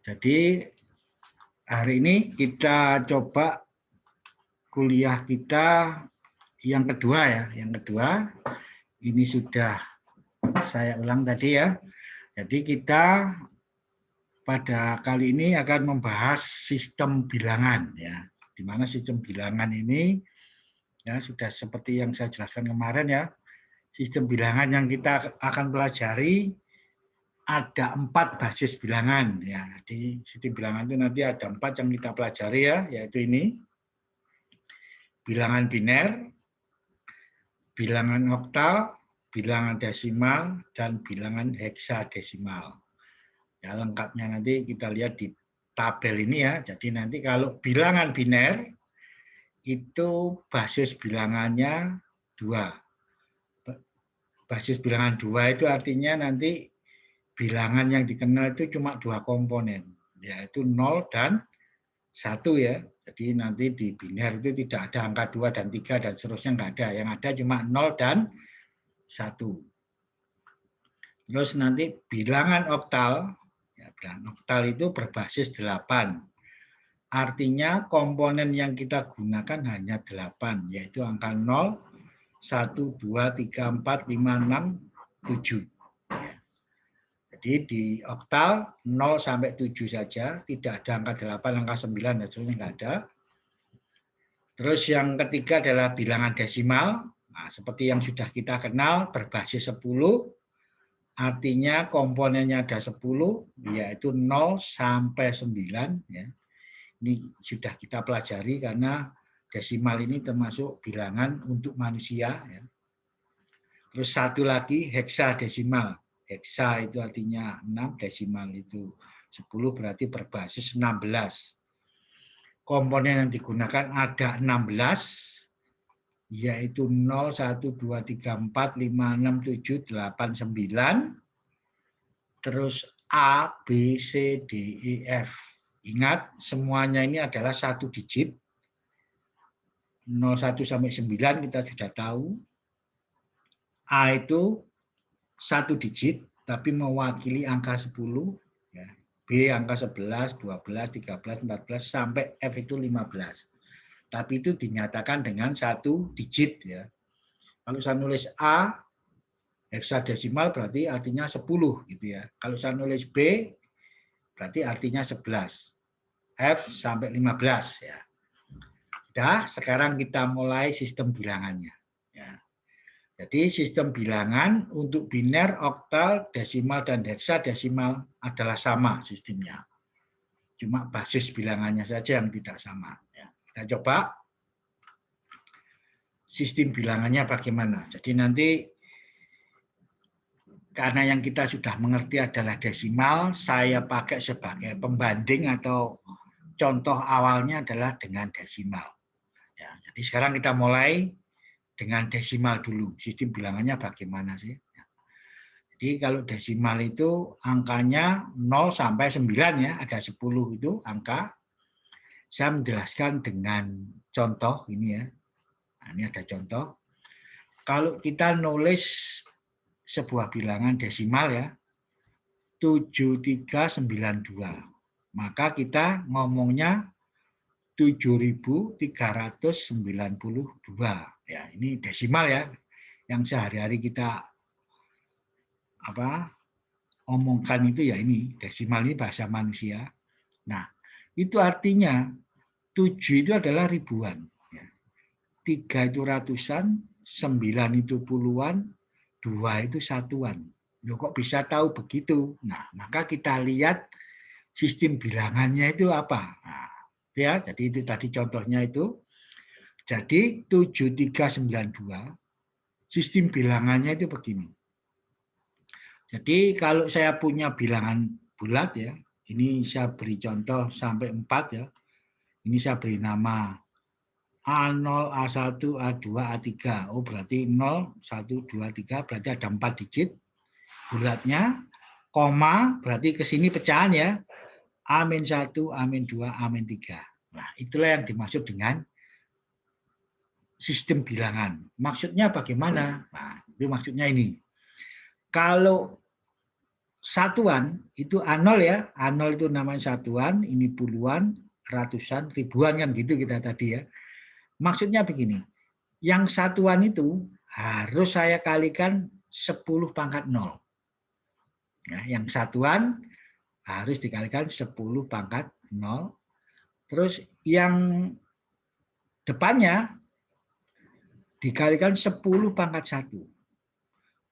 Jadi hari ini kita coba kuliah kita yang kedua ya. Yang kedua, ini sudah saya ulang tadi ya. Jadi kita pada kali ini akan membahas sistem bilangan ya. Di mana sistem bilangan ini ya sudah seperti yang saya jelaskan kemarin ya. Sistem bilangan yang kita akan pelajari ada 4 basis bilangan ya. Jadi sistem bilangan itu nanti ada 4 yang kita pelajari ya, yaitu ini bilangan biner, bilangan oktal, bilangan desimal, dan bilangan heksadesimal. Ya, lengkapnya nanti kita lihat di tabel ini ya. Jadi nanti kalau bilangan biner itu basis bilangannya 2. Basis bilangan 2 itu artinya nanti bilangan yang dikenal itu cuma 2 komponen, yaitu 0 dan 1 ya. Jadi nanti di biner itu tidak ada angka 2 dan 3 dan seterusnya nggak ada. Yang ada cuma 0 dan 1. Terus nanti bilangan oktal, ya, bilangan oktal itu berbasis 8. Artinya komponen yang kita gunakan hanya 8, yaitu angka 0, 1, 2, 3, 4, 5, 6, 7. Jadi di oktal 0 sampai 7 saja, tidak ada angka 8, angka 9, dan seterusnya nggak ada. Terus yang ketiga adalah bilangan desimal. Nah, seperti yang sudah kita kenal, berbasis 10, artinya komponennya ada 10, yaitu 0 sampai 9. Ya. Ini sudah kita pelajari karena desimal ini termasuk bilangan untuk manusia. Ya. Terus satu lagi heksadesimal. Heksa itu artinya 6, desimal itu 10, berarti berbasis 16. Komponen yang digunakan ada 16, yaitu 0, 1, 2, 3, 4, 5, 6, 7, 8, 9. Terus A, B, C, D, E, F. Ingat, semuanya ini adalah 1 digit. 0, 1 sampai 9 kita sudah tahu. A itu 1 digit, tapi mewakili angka 10. Ya. B angka 11, 12, 13, 14, sampai F itu 15. Tapi itu dinyatakan dengan 1 digit. Ya. Kalau saya nulis A, heksadesimal berarti artinya 10. Gitu ya. Kalau saya nulis B, berarti artinya 11. F sampai 15. Ya. Sudah, sekarang kita mulai sistem bilangannya. Ya. Jadi sistem bilangan untuk biner, oktal, desimal, dan heksadesimal adalah sama sistemnya. Cuma basis bilangannya saja yang tidak sama. Ya. Kita coba sistem bilangannya bagaimana. Jadi nanti karena yang kita sudah mengerti adalah desimal, saya pakai sebagai pembanding atau contoh awalnya adalah dengan desimal. Ya, jadi sekarang kita mulai dengan desimal dulu. Sistem bilangannya bagaimana sih? Jadi kalau desimal itu angkanya 0 sampai 9 ya, ada 10 itu angka. Saya menjelaskan dengan contoh ini ya. Nah, ini ada contoh. Kalau kita nulis sebuah bilangan desimal ya, 7392. Maka kita ngomongnya 7392. Ya, ini desimal ya. Yang sehari-hari kita omongkan itu ya ini, desimal ini bahasa manusia. Nah, itu artinya 7 itu adalah ribuan. 3 itu ratusan, 9 itu puluhan, 2 itu satuan. Loh, kok bisa tahu begitu? Nah, maka kita lihat sistem bilangannya itu apa. Nah, ya, jadi itu tadi contohnya itu. Jadi 7392, sistem bilangannya itu begini. Jadi kalau saya punya bilangan bulat ya, ini saya beri contoh sampai 4 ya. Ini saya beri nama A0, A1, A2, A3. Oh berarti 0, 1, 2, 3 berarti ada 4 digit bulatnya. Koma berarti ke sini pecahan ya. A-1, A-2, A-3. Nah itulah yang dimaksud dengan sistem bilangan. Maksudnya bagaimana? Nah itu maksudnya ini. Kalau satuan itu A0 ya, A0 itu namanya satuan, ini puluhan, ratusan, ribuan kan gitu kita tadi ya. Maksudnya begini, yang satuan itu harus saya kalikan 10 pangkat 0. Ya, yang satuan harus dikalikan 10 pangkat 0. Terus yang depannya dikalikan 10 pangkat 1.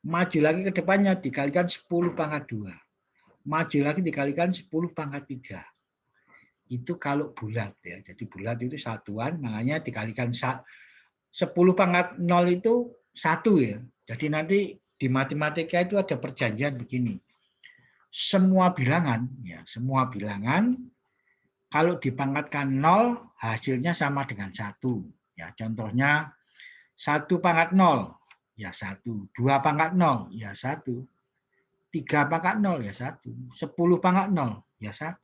Maju lagi ke depannya dikalikan 10 pangkat 2. Maju lagi dikalikan 10 pangkat 3. Itu kalau bulat ya. Jadi bulat itu satuan, makanya dikalikan 10 pangkat 0 itu 1 ya. Jadi nanti di matematika itu ada perjanjian begini. Semua bilangan ya, semua bilangan kalau dipangkatkan 0 hasilnya sama dengan 1. Ya, contohnya 1 pangkat 0 ya 1, 2 pangkat 0 ya 1, 3 pangkat 0 ya 1, 10 pangkat 0 ya 1,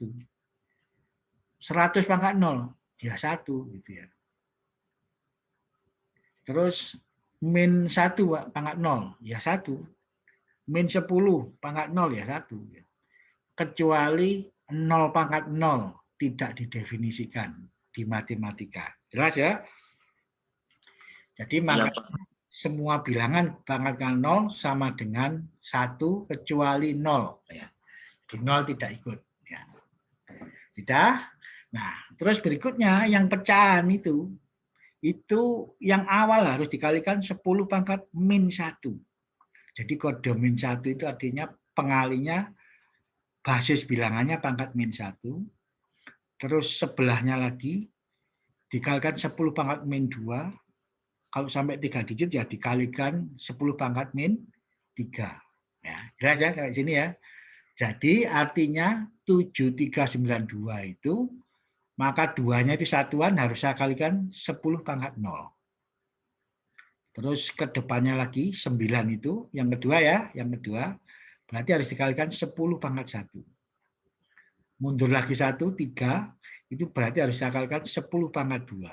100 pangkat 0 ya 1 gitu ya. Terus min 1 pangkat 0 ya 1, min 10 pangkat 0 ya 1. Kecuali 0 pangkat 0 tidak didefinisikan di matematika. Jelas ya? Jadi maka semua bilangan pangkatkan 0 sama dengan 1 kecuali 0. Ya. Di 0 tidak ikut. Ya. Tidak? Nah, terus berikutnya yang pecahan itu yang awal harus dikalikan 10 pangkat min 1. Jadi kode min 1 itu artinya pengalinya basis bilangannya pangkat min 1. Terus sebelahnya lagi dikalikan 10 pangkat min 2. Kalau sampai 3 digit ya dikalikan 10 pangkat min 3. Ya, jelas ya kayak sini ya. Jadi artinya 7392 itu maka 2-nya itu satuan harus saya kalikan 10 pangkat 0. Terus ke depannya lagi 9 itu yang kedua ya, yang kedua berarti harus dikalikan 10 pangkat 1. Mundur lagi 1 3 itu berarti harus saya kalikan 10 pangkat 2.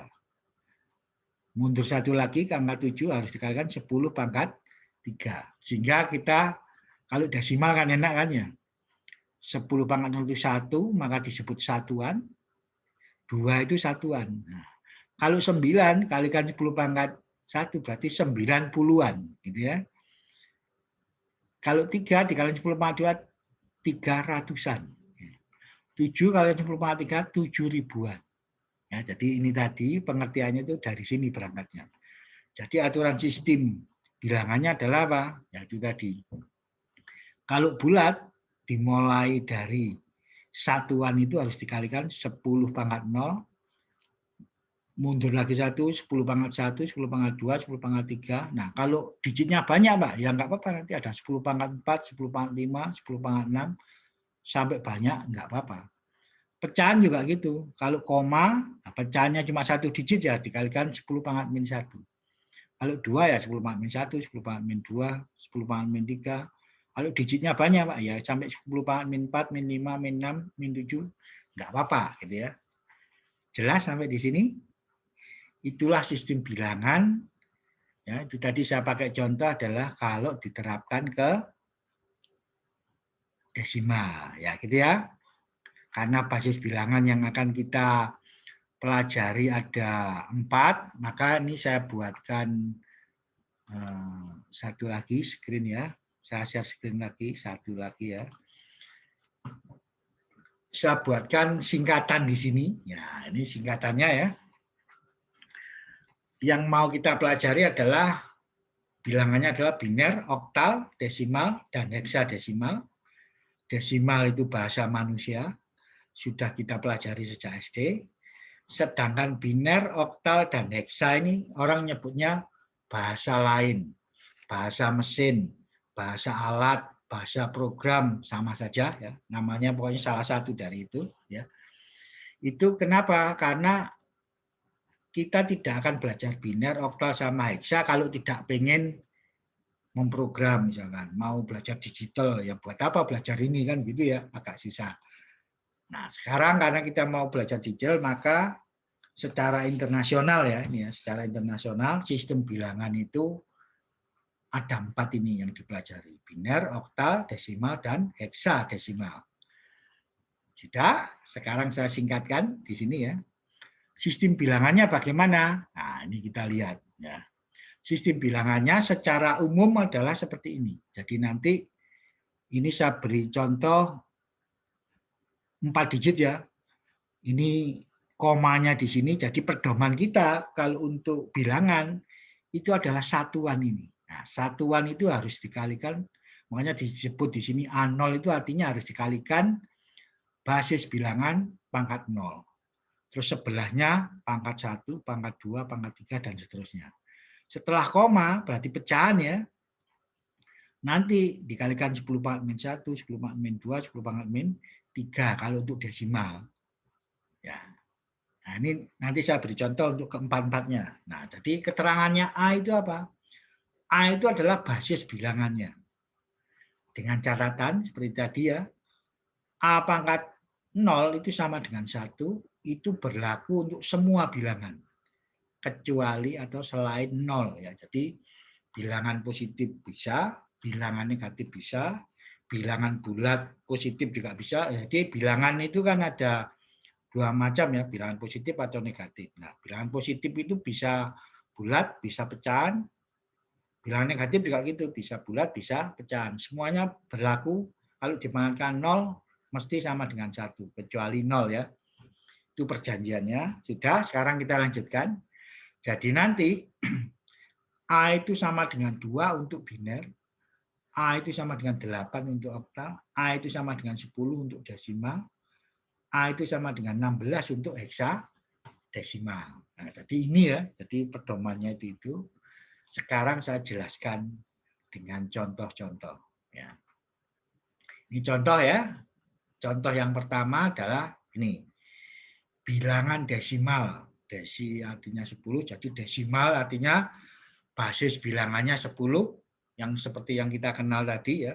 Mundur 1 lagi ke angka 7 harus dikalikan 10 pangkat 3. Sehingga kita kalau desimal kan enak kan ya. 10 pangkat 0 itu 1, maka disebut satuan. 2 itu satuan. Nah, kalau 9 kalikan 10 pangkat 1 berarti 90-an. Gitu ya. Kalau 3 dikalikan 10 pangkat 2, 300-an. 7 kalikan 10 pangkat 3, 7.000-an. Ya, jadi ini tadi pengertiannya itu dari sini berangkatnya. Jadi aturan sistem bilangannya adalah apa? Ya itu tadi. Kalau bulat dimulai dari satuan itu harus dikalikan 10 pangkat 0, mundur lagi 1, 10 pangkat 1, 10 pangkat 2, 10 pangkat 3. Nah kalau digitnya banyak Pak, ya nggak apa-apa nanti ada 10 pangkat 4, 10 pangkat 5, 10 pangkat 6, sampai banyak nggak apa-apa. Pecahan juga gitu. Kalau koma, pecahannya cuma 1 digit ya dikalikan 10 pangkat min 1. Kalau 2 ya 10 pangkat min 1, 10 pangkat min 2, 10 pangkat min 3. Kalau digitnya banyak Pak ya sampai 10 pangkat min 4, min 5, min 6, min 7 nggak apa-apa gitu ya. Jelas sampai di sini? Itulah sistem bilangan. Ya, itu tadi saya pakai contoh adalah kalau diterapkan ke desimal ya gitu ya. Karena basis bilangan yang akan kita pelajari ada 4, maka ini saya buatkan satu lagi screen ya. Saya share screen lagi, satu lagi ya. Saya buatkan singkatan di sini. Ya, ini singkatannya ya. Yang mau kita pelajari adalah bilangannya adalah biner, oktal, desimal, dan heksadesimal. Desimal itu bahasa manusia. Sudah kita pelajari sejak SD. Sedangkan biner, oktal, dan heksa ini orang nyebutnya bahasa lain. Bahasa mesin, bahasa alat, bahasa program, sama saja. Ya. Namanya pokoknya salah satu dari itu. Ya. Itu kenapa? Karena kita tidak akan belajar biner, oktal, sama heksa kalau tidak pengen memprogram misalkan. Mau belajar digital, ya buat apa belajar ini kan gitu ya, agak susah. Nah, sekarang karena kita mau belajar digital, maka secara internasional ya, ini ya, secara internasional sistem bilangan itu Ada 4 ini yang dipelajari. Biner, oktal, desimal, dan heksadesimal. Sudah, sekarang saya singkatkan di sini ya. Sistem bilangannya bagaimana? Nah, ini kita lihat ya. Sistem bilangannya secara umum adalah seperti ini. Jadi nanti ini saya beri contoh 4 digit ya. Ini komanya di sini, jadi pedoman kita kalau untuk bilangan itu adalah satuan ini. Nah, satuan itu harus dikalikan, makanya disebut di sini A0 itu artinya harus dikalikan basis bilangan pangkat 0. Terus sebelahnya pangkat 1, pangkat 2, pangkat 3, dan seterusnya. Setelah koma berarti pecahan ya. Nanti dikalikan 10 pangkat min 1, 10 pangkat min 2, 10 pangkat min 3 kalau untuk desimal. Ya. Nah, ini nanti saya beri contoh untuk keempat-empatnya. Nah, jadi keterangannya A itu apa? A itu adalah basis bilangannya. Dengan catatan seperti tadi ya, A pangkat 0 itu sama dengan 1, itu berlaku untuk semua bilangan. Kecuali atau selain 0. Ya. Jadi bilangan positif bisa, bilangan negatif bisa, bilangan bulat positif juga bisa. Jadi bilangan itu kan ada 2 macam ya, bilangan positif atau negatif. Nah, bilangan positif itu bisa bulat, bisa pecahan. Bilangan negatif juga gitu, bisa bulat, bisa pecahan. Semuanya berlaku kalau dipangkatkan 0 mesti sama dengan 1, kecuali 0 ya. Itu perjanjiannya. Sudah, sekarang kita lanjutkan. Jadi nanti A itu sama dengan 2 untuk biner, A itu sama dengan 8 untuk oktal, A itu sama dengan 10 untuk desimal, A itu sama dengan 16 untuk heksadesimal. Nah, jadi ini ya, jadi pedomannya itu. Sekarang saya jelaskan dengan contoh-contoh. Ya. Ini contoh ya. Contoh yang pertama adalah ini. Bilangan desimal. Desi artinya 10, jadi desimal artinya basis bilangannya 10, yang seperti yang kita kenal tadi ya.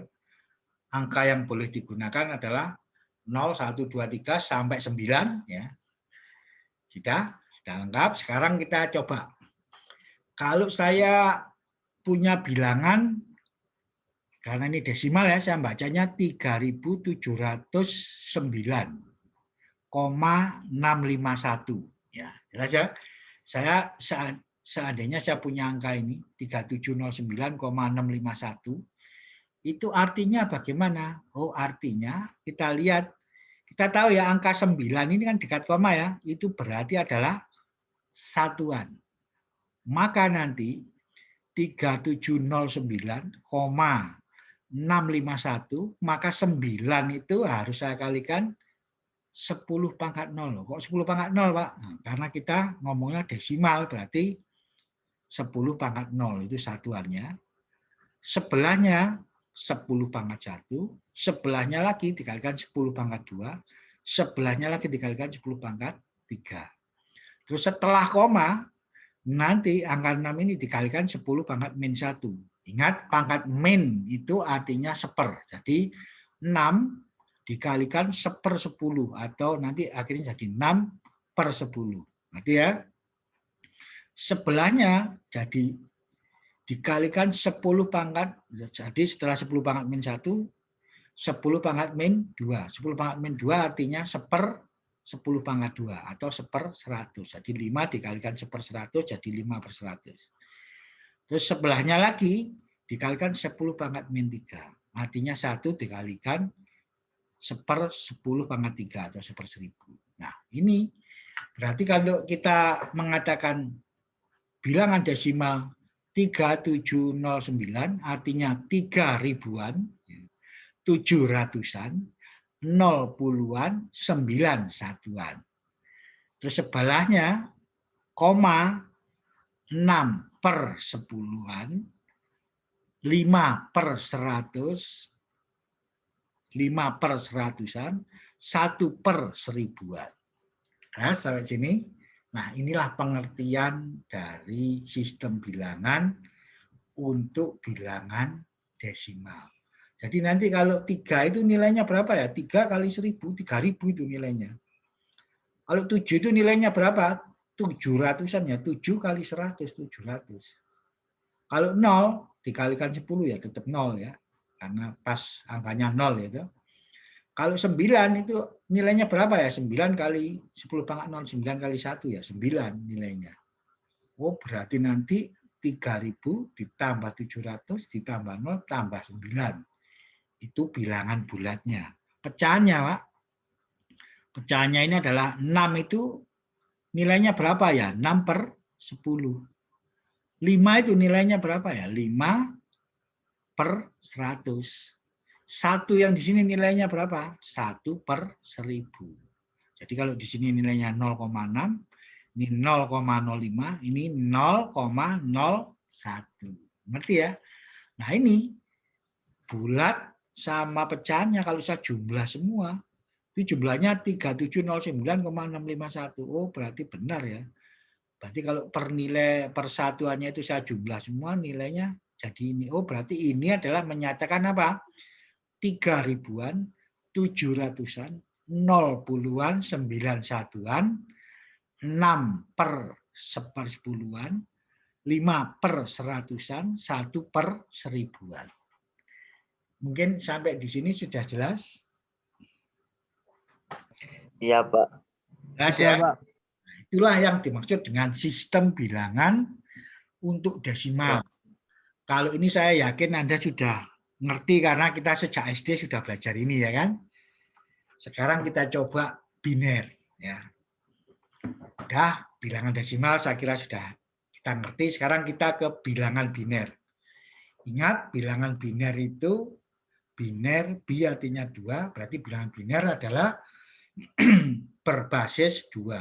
Angka yang boleh digunakan adalah 0, 1, 2, 3 sampai 9 ya. Sudah lengkap. Sekarang kita coba. Kalau saya punya bilangan, karena ini desimal ya, saya bacanya 3709,651. Ya, jelas ya. Saya seandainya saya punya angka ini 3709,651, itu artinya bagaimana? Oh, artinya kita lihat, kita tahu ya angka 9 ini kan dekat koma ya, itu berarti adalah satuan. Maka nanti 3709,651, maka 9 itu harus saya kalikan 10 pangkat 0. Kok 10 pangkat 0, Pak? Nah, karena kita ngomongnya desimal, berarti 10 pangkat 0 itu satuannya. Sebelahnya 10 pangkat 1, sebelahnya lagi dikalikan 10 pangkat 2, sebelahnya lagi dikalikan 10 pangkat 3. Terus setelah koma, nanti angka 6 ini dikalikan 10 pangkat min 1. Ingat, pangkat min itu artinya seper. Jadi 6 dikalikan 1/10 atau nanti akhirnya jadi 6/10. Nanti ya. Sebelahnya jadi dikalikan 10 pangkat, jadi setelah 10 pangkat min 1, 10 pangkat min 2. 10 pangkat min 2 artinya 10 pangkat 2 atau 1/100. Jadi 5 dikalikan 1/100 jadi 5/100. Terus sebelahnya lagi dikalikan 10 pangkat min 3. Artinya 1 dikalikan 1/10 pangkat 3 atau 1/1000. Nah, ini berarti kalau kita mengatakan bilangan desimal 3709 artinya 3 ribuan, 700-an, 0 puluhan, 9 satuan. Terus sebelahnya koma 6/10-an, 5/100, 5/100-an, 1/1000-an. Nah, sampai sini. Nah, inilah pengertian dari sistem bilangan untuk bilangan desimal. Jadi nanti kalau 3 itu nilainya berapa ya? 3 kali 1000, 3000 itu nilainya. Kalau 7 itu nilainya berapa? 700-an ya, 7 kali 100, 700. Kalau 0 dikalikan 10 ya tetap 0 ya. Karena pas angkanya 0 itu. Kalau 9 itu nilainya berapa ya? 9 kali 10 pangkat 0, 9 kali 1 ya 9 nilainya. Oh, berarti nanti 3000 ditambah 700 ditambah 0 tambah 9. Itu bilangan bulatnya. Pecahannya, Pak. Pecahannya ini adalah 6 itu nilainya berapa ya? 6 per 10. 5 itu nilainya berapa ya? 5 per 100. 1 yang di sini nilainya berapa? 1 per 1000. Jadi kalau di sini nilainya 0,6, ini 0,05, ini 0,01. Ngerti ya? Nah ini bulat sama pecahannya kalau saya jumlah semua, itu jumlahnya 3709,651. Oh berarti benar ya. Berarti kalau per nilai persatuannya itu saya jumlah semua nilainya jadi ini. Oh berarti ini adalah menyatakan apa? 3 ribuan, 700-an, 0 puluhan, 9 satuan, 6 per sepersepuluhan, 5 per seratusan, 1 per seribuan. Mungkin sampai di sini sudah jelas? Iya, Pak. Jelas ya? Pak. Itulah yang dimaksud dengan sistem bilangan untuk desimal. Kalau ini saya yakin Anda sudah ngerti karena kita sejak SD sudah belajar ini ya kan. Sekarang kita coba biner ya. Udah bilangan desimal saya kira sudah kita ngerti. Sekarang kita ke bilangan biner. Ingat bilangan biner itu biner bi artinya 2, berarti bilangan biner adalah berbasis 2.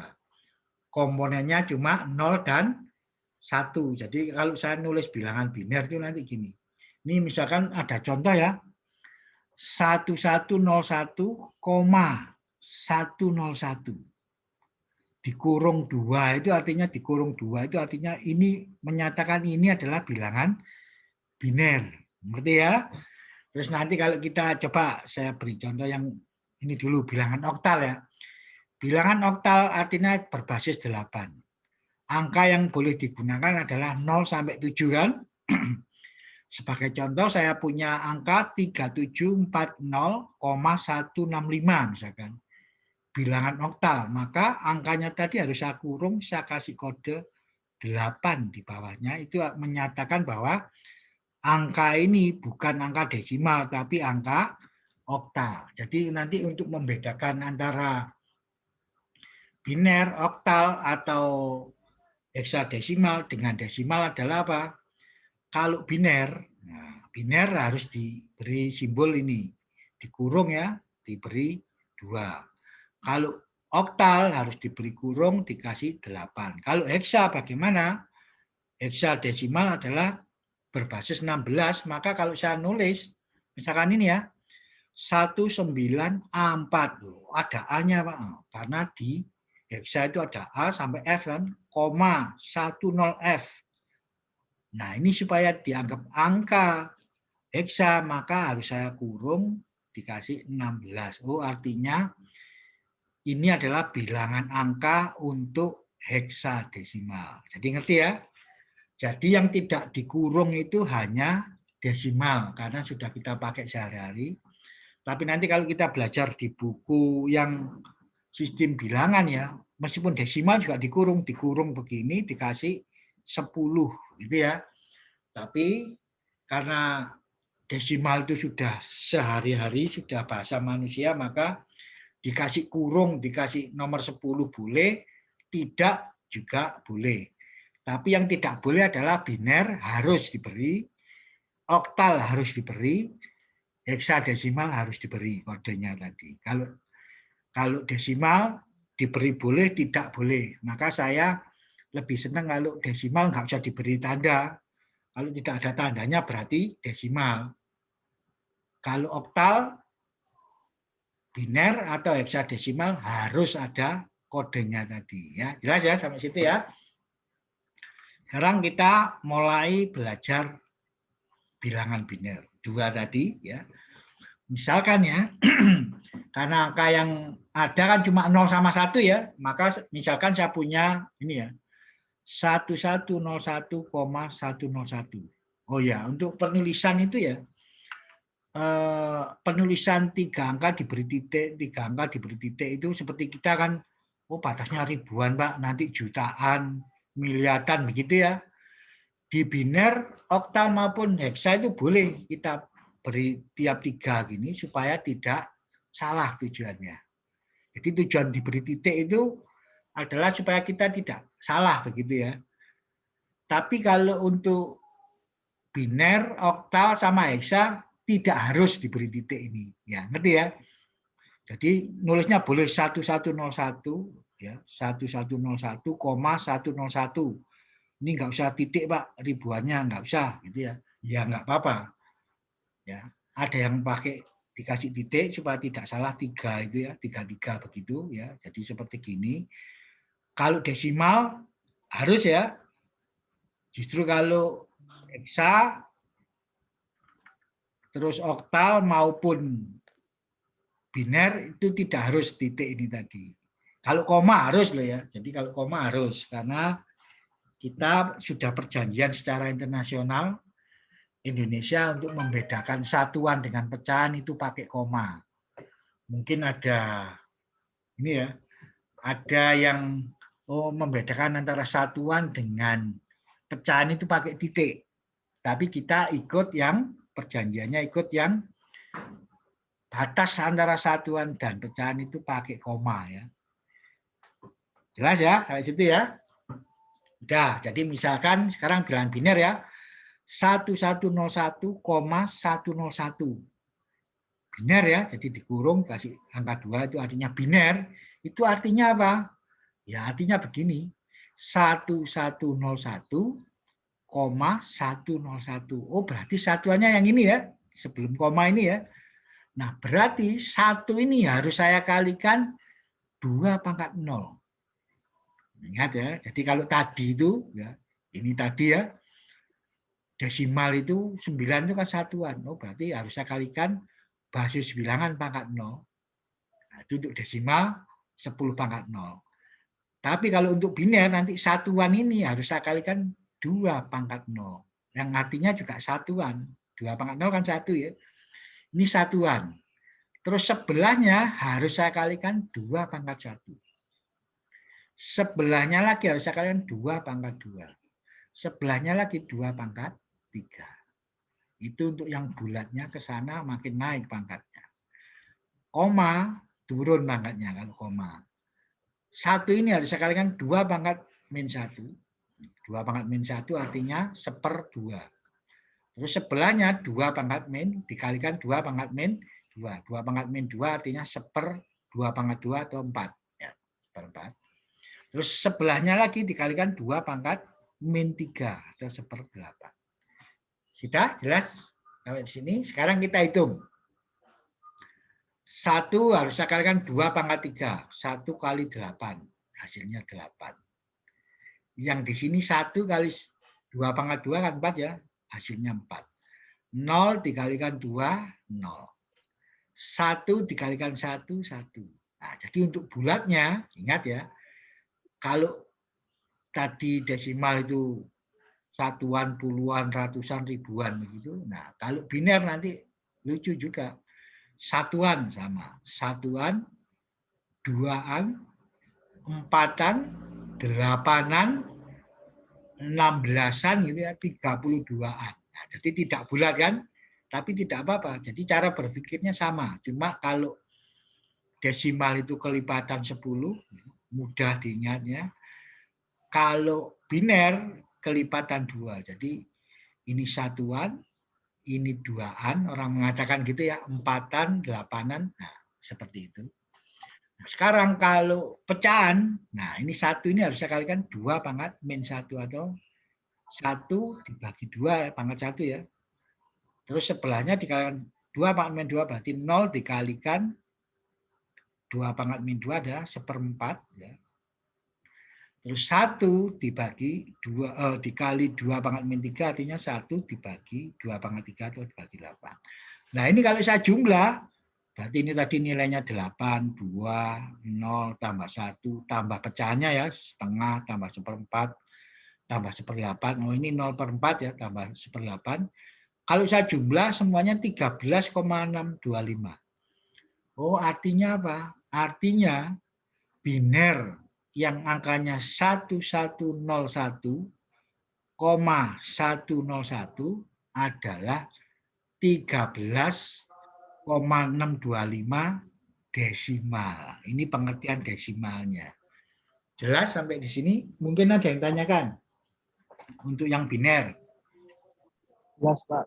Komponennya cuma 0 dan 1. Jadi kalau saya nulis bilangan biner itu nanti gini. Ini misalkan ada contoh ya. 1101,101. Dikurung 2 itu artinya dikurung 2 itu artinya ini menyatakan ini adalah bilangan biner. Ngerti ya? Terus nanti kalau kita coba saya beri contoh yang ini dulu bilangan oktal ya. Bilangan oktal artinya berbasis 8. Angka yang boleh digunakan adalah 0 sampai 7 kan. Sebagai contoh saya punya angka 3740,165 misalkan. Bilangan oktal, maka angkanya tadi harus saya kurung, saya kasih kode 8 di bawahnya. Itu menyatakan bahwa angka ini bukan angka desimal tapi angka oktal. Jadi nanti untuk membedakan antara biner, oktal, atau heksadesimal dengan desimal adalah apa? Kalau biner, nah, biner harus diberi simbol ini. Dikurung ya, diberi 2. Kalau oktal harus diberi kurung, dikasih 8. Kalau heksa bagaimana? Heksadesimal adalah berbasis 16, maka kalau saya nulis, misalkan ini ya, 19A4. Ada A-nya Pak, karena di heksa itu ada A sampai F kan, koma 10F. Nah ini supaya dianggap angka heksa maka harus saya kurung dikasih 16. Oh artinya ini adalah bilangan angka untuk heksadesimal. Jadi ngerti ya? Jadi yang tidak dikurung itu hanya desimal karena sudah kita pakai sehari-hari. Tapi nanti kalau kita belajar di buku yang sistem bilangan ya, meskipun desimal juga dikurung begini dikasih 10 gitu ya. Tapi karena desimal itu sudah sehari-hari, sudah bahasa manusia, maka dikasih kurung, dikasih nomor 10 boleh, tidak juga boleh. Tapi yang tidak boleh adalah biner harus diberi, oktal harus diberi, heksadesimal harus diberi kodenya tadi. Kalau desimal diberi boleh, tidak boleh. Maka saya lebih senang kalau desimal nggak usah diberi tanda. Kalau tidak ada tandanya berarti desimal. Kalau oktal, biner atau heksadesimal harus ada kodenya tadi. Ya, jelas ya sampai situ ya. Sekarang kita mulai belajar bilangan biner. 2 tadi ya. Misalkan ya, karena angka yang ada kan cuma 0 sama 1 ya, maka misalkan saya punya ini ya, 1101,101. Oh ya, untuk penulisan itu ya, penulisan 3 angka diberi titik, 3 angka diberi titik itu seperti kita kan, oh batasnya ribuan Pak, nanti jutaan, miliaran begitu ya. Di biner, oktal maupun heksa itu boleh kita beri tiap 3 gini supaya tidak salah tujuannya. Jadi tujuan diberi titik itu adalah supaya kita tidak salah begitu ya. Tapi kalau untuk biner, oktal sama heksa tidak harus diberi titik ini. Ya, ngerti ya? Jadi nulisnya boleh 1101 ya, 1101,101. Ini nggak usah titik Pak, ribuannya nggak usah gitu ya. Ya nggak apa-apa. Ya, ada yang pakai dikasih titik supaya tidak salah 3 itu ya, 33 begitu ya. Jadi seperti gini. Kalau desimal harus ya. Justru kalau heksa terus oktal maupun biner itu tidak harus titik ini tadi. Kalau koma harus loh ya. Jadi kalau koma harus karena kita sudah perjanjian secara internasional Indonesia untuk membedakan satuan dengan pecahan itu pakai koma. Mungkin ada ini ya, ada yang membedakan antara satuan dengan pecahan itu pakai titik. Tapi kita ikut yang perjanjiannya ikut yang batas antara satuan dan pecahan itu pakai koma ya. Jelas ya, kayak situ ya. Udah, jadi misalkan sekarang bilangan biner ya. 1101,101. Biner ya, jadi dikurung kasih angka 2 itu artinya biner. Itu artinya apa? Ya artinya begini. 1101,101. Oh berarti satuannya yang ini ya, sebelum koma ini ya. Nah berarti 1 ini harus saya kalikan 2/0. Ingat ya, jadi kalau tadi itu ya, ini tadi ya, desimal itu 9 itu kan satuan. Oh berarti harus saya kalikan basis bilangan pangkat 0. Nah, itu untuk desimal 10/0. Tapi kalau untuk biner nanti satuan ini harus saya kalikan 2/0. Yang artinya juga satuan. 2/0 kan 1 ya. Ini satuan. Terus sebelahnya harus saya kalikan 2/1. Sebelahnya lagi harus saya kalikan 2/2. Sebelahnya lagi 2/3. Itu untuk yang bulatnya ke sana makin naik pangkatnya. Koma turun pangkatnya kalau koma. 1 ini harus saya kalikan 2/-1. 2/-1 artinya 1/2. Terus sebelahnya 2/-min dikalikan 2/-2. 2/-2 artinya 1/2 atau 4. Ya, 1/4. Terus sebelahnya lagi dikalikan 2/-3 atau 1/8. Sudah jelas sampai di sini? Sekarang kita hitung. 1 harus saya kalikan 2/3. 1 kali 8. Hasilnya 8. Yang di sini 1 kali 2/2 kan 4 ya. Hasilnya 4. 0 dikalikan 2, 0. 1 dikalikan 1, 1. Nah, jadi untuk bulatnya, ingat ya, kalau tadi desimal itu satuan, puluhan, ratusan, ribuan begitu. Nah, kalau biner nanti lucu juga. Satuan sama. Satuan, duaan, empatan, delapanan, 16-an gitu ya, 32-an. Nah, jadi tidak bulat kan? Tapi tidak apa-apa. Jadi cara berpikirnya sama. Cuma kalau desimal itu kelipatan 10, mudah diingatnya. Kalau biner kelipatan 2. Jadi ini satuan, ini duaan, orang mengatakan gitu ya, empatan, delapanan, nah seperti itu. Nah, sekarang kalau pecahan, nah ini 1 ini harus saya kalikan 2/-1 atau 1 dibagi 2 pangkat 1 ya. Terus sebelahnya dikalikan 2/-2 berarti 0 dikalikan 2/-2 adalah 1/4 ya. Terus 1 dibagi 2 dikali 2/-3 artinya 1 dibagi 2/3 atau dibagi 8. Nah, ini kalau saya jumlah berarti ini tadi nilainya 8, 2, 0 tambah 1 tambah pecahannya ya, setengah tambah 1/4 tambah 1/8. Oh, ini 0/4 ya, tambah 1/8. Kalau saya jumlah semuanya 13,625. Oh, artinya apa? Artinya biner yang angkanya 1101,101 adalah 13,625 desimal. Ini pengertian desimalnya. Jelas sampai di sini? Mungkin ada yang tanyakan untuk yang biner. Jelas, Pak.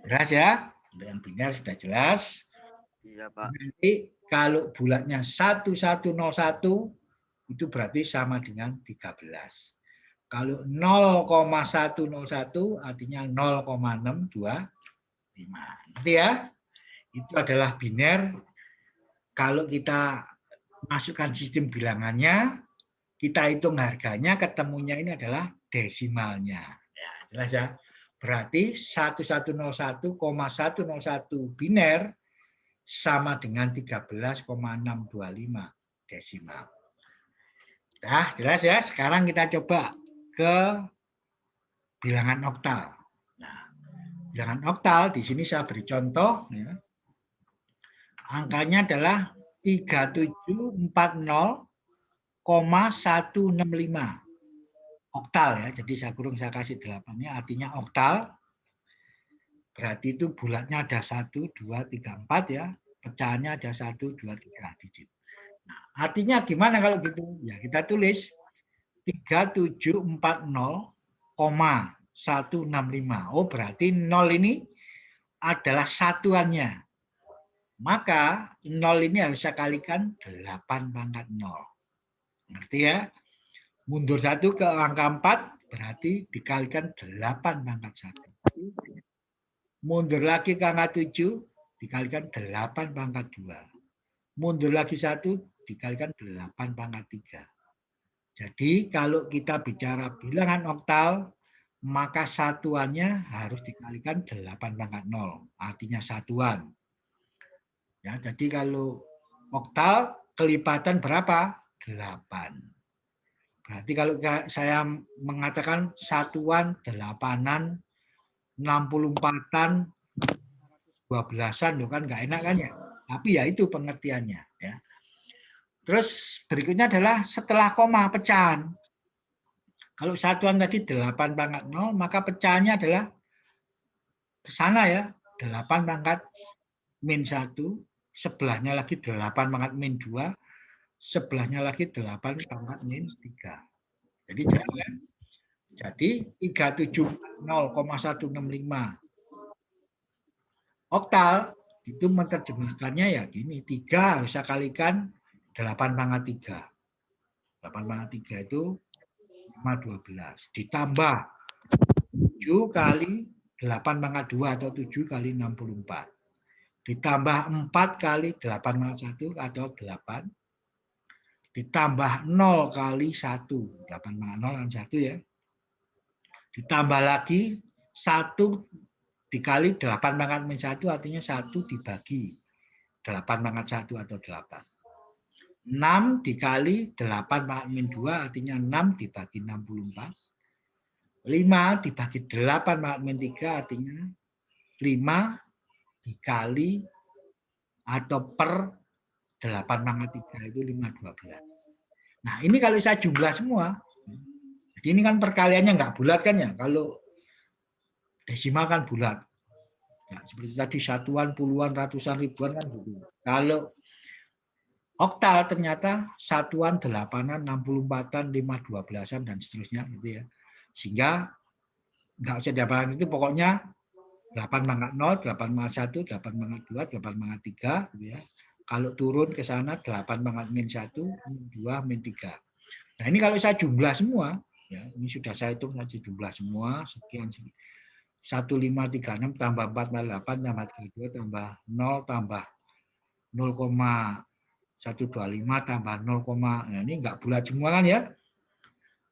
Jelas ya? Untuk yang biner sudah jelas. Iya, Pak. Nanti kalau bulatnya 1101 itu berarti sama dengan 13. Kalau 0,101 artinya 0,625. Ngerti ya? Itu adalah biner. Kalau kita masukkan sistem bilangannya, kita hitung harganya, ketemunya ini adalah desimalnya. Ya, jelas ya? Berarti 1101,101 biner sama dengan 13,625 desimal. Nah, jelas ya? Sekarang kita coba ke bilangan oktal. Nah, bilangan oktal di sini saya beri contoh. Ya. Angkanya adalah 3740,165. Oktal ya, jadi saya kurung, saya kasih 8-nya, artinya oktal. Berarti itu bulatnya ada 1, 2, 3, 4 ya. Pecahannya ada 1, 2, 3 digit. Nah, artinya gimana kalau gitu? Ya kita tulis 3740,165. Oh, berarti 0 ini adalah satuannya. Maka 0 ini harus saya kalikan 8/0. Ngerti ya? Mundur 1 ke angka 4 berarti dikalikan 8/1. Mundur lagi ke angka 7 dikalikan 8/2. Mundur lagi 1 dikalikan 8/3. Jadi kalau kita bicara bilangan oktal, maka satuannya harus dikalikan 8/0, artinya satuan. Ya, jadi kalau oktal kelipatan berapa? 8. Berarti kalau saya mengatakan satuan 8-an, 64-an, 12-an, kan nggak enak kan ya? Tapi ya itu pengertiannya. Ya. Terus berikutnya adalah setelah koma pecahan. Kalau satuan tadi 8/0, maka pecahannya adalah ke sana ya, 8/-1, sebelahnya lagi 8/-2, sebelahnya lagi 8/-3. Jadi jangan. Jadi 3740,165 oktal itu menerjemahkannya ya gini, 3 harus saya kalikan 8/3. 8/3 itu 12 ditambah 7 kali 8/2 atau 7 kali 64. Ditambah 4 kali 8/1 atau 8. Ditambah 0 kali 1. 8/0 kan 1 ya. Ditambah lagi 1 dikali 8/-1 artinya 1 dibagi 8/1 atau 8. 6 dikali 8/-2 artinya 6 dibagi 64. 5 dibagi 8/-3 artinya 5 dikali atau per 8/3 itu 5/12. Nah ini kalau saya jumlah semua, jadi ini kan perkaliannya nggak bulat kan ya, kalau desimal kan bulat. Ya, seperti tadi satuan, puluhan, ratusan, ribuan kan gitu. Kalau oktal ternyata satuan 8-an, 64-an, 5/12-an dan seterusnya gitu ya. Sehingga nggak usah diapakan itu, pokoknya 8/0, 8/1, 8/2, 8/3 gitu ya. Kalau turun ke sana 8/-1, -2, -3. Nah, ini kalau saya jumlah semua ya, ini sudah saya hitung saja jumlah semua sekian 1536 tambah 4/8 tambah 32 tambah 0 tambah 0,125 tambah 0, nah ini enggak bulat semua kan ya.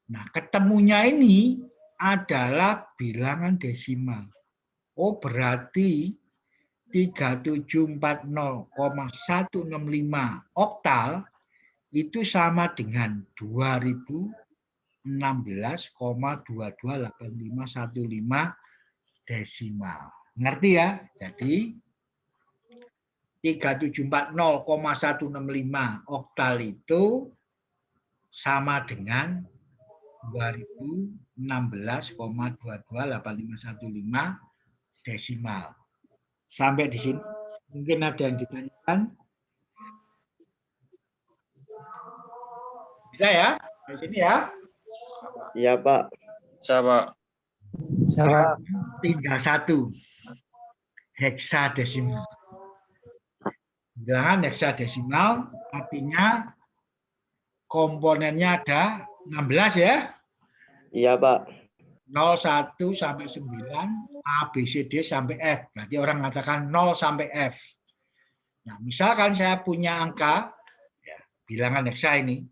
Nah, ketemunya ini adalah bilangan desimal. Oh, berarti 3740,165 oktal itu sama dengan 2000 16,228515 desimal. Ngerti ya? Jadi 3740,165 oktal itu sama dengan 2016,228515 desimal. Sampai di sini mungkin ada yang ditanyakan. Bisa ya? Di sini ya? Iya, Pak. Bisa, Pak. Sama. Tinggal satu. Heksadesimal. Bilangan heksadesimal artinya komponennya ada 16 ya. Iya, Pak. 0, 1 sampai 9, A, B, C, D sampai F. Berarti orang mengatakan 0 sampai F. Nah, misalkan saya punya angka, ya, bilangan heksa ini,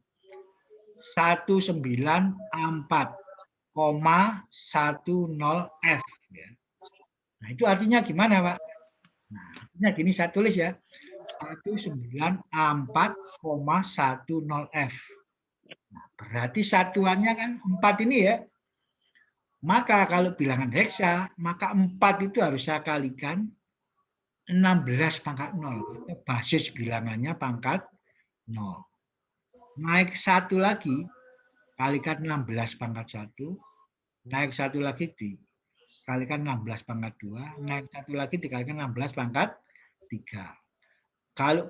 194,10F. Ya. Nah, itu artinya gimana, Pak? Nah, artinya gini, saya tulis ya. 194,10F. Nah, berarti satuannya kan 4 ini ya. Maka kalau bilangan heksa, maka 4 itu harus saya kalikan 16 pangkat 0. Basis bilangannya pangkat 0. Naik 1 lagi, kalikan 16 pangkat 1. Naik 1 lagi dikalikan 16 pangkat 2. Naik 1 lagi dikalikan 16 pangkat 3. Kalau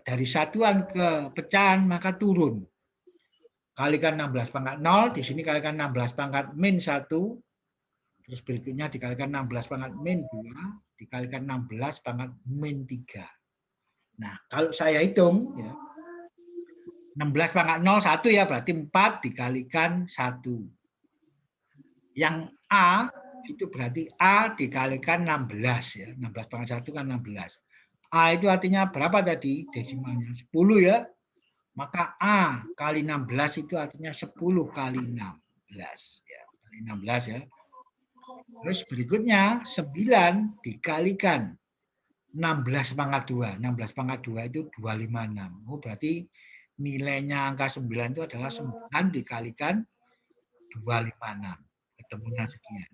dari satuan ke pecahan maka turun. Kalikan 16 pangkat 0, di sini kalikan 16 pangkat min 1, terus berikutnya dikalikan 16 pangkat min 2, dikalikan 16 pangkat min 3. Nah, kalau saya hitung, ya, 16 pangkat 0, 1 ya, berarti 4 dikalikan 1. Yang A, itu berarti A dikalikan 16, ya. 16 pangkat 1 kan 16. A itu artinya berapa tadi desimalnya? 10 ya. Maka A kali 16 itu artinya 10 kali 16. Ya, kali 16 ya. Terus berikutnya 9 dikalikan 16 pangkat 2. 16 pangkat 2 itu 256. Oh, berarti nilainya angka 9 itu adalah 9 dikalikan 256. Ketemunya sekian.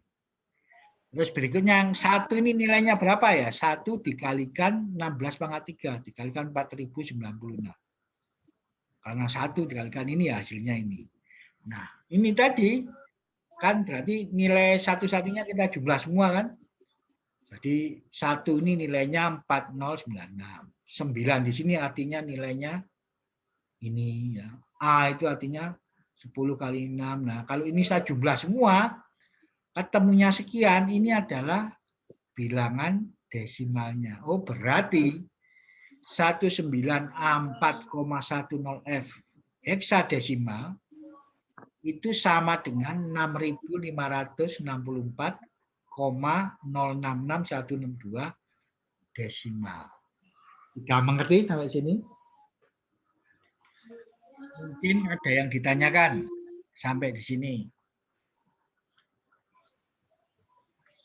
Terus berikutnya yang 1 ini nilainya berapa ya? 1 dikalikan 16 pangkat 3, dikalikan 4096. Karena 1 dikalikan ini ya hasilnya ini. Nah, ini tadi kan berarti nilai satu-satunya kita jumlah semua kan. Jadi 1 ini nilainya 4096. 9 di sini artinya nilainya ini ya. A itu artinya 10 kali 6. Nah, kalau ini saya jumlah semua, ketemunya sekian, ini adalah bilangan desimalnya. Oh, berarti 194,10F heksadesimal itu sama dengan 6.564,066162 desimal. Sudah mengerti sampai sini? Mungkin ada yang ditanyakan sampai di sini.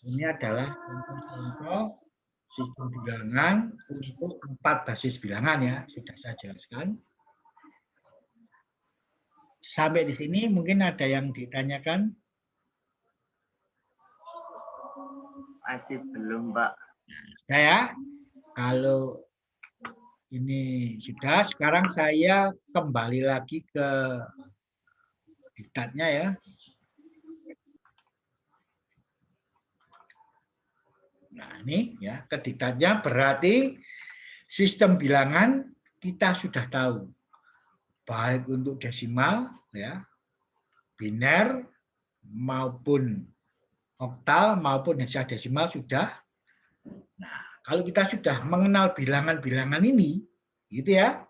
Ini adalah contoh-contoh sistem bilangan untuk 4 basis bilangan ya, sudah saya jelaskan. Sampai di sini mungkin ada yang ditanyakan? Masih belum, Pak. Sudah ya. Kalau ini sudah, sekarang saya kembali lagi ke diktatnya ya. Nah, ini ya, ke diktatnya berarti sistem bilangan kita sudah tahu. Baik untuk desimal ya, biner maupun oktal maupun heksadesimal sudah. Nah, kalau kita sudah mengenal bilangan-bilangan ini, gitu ya,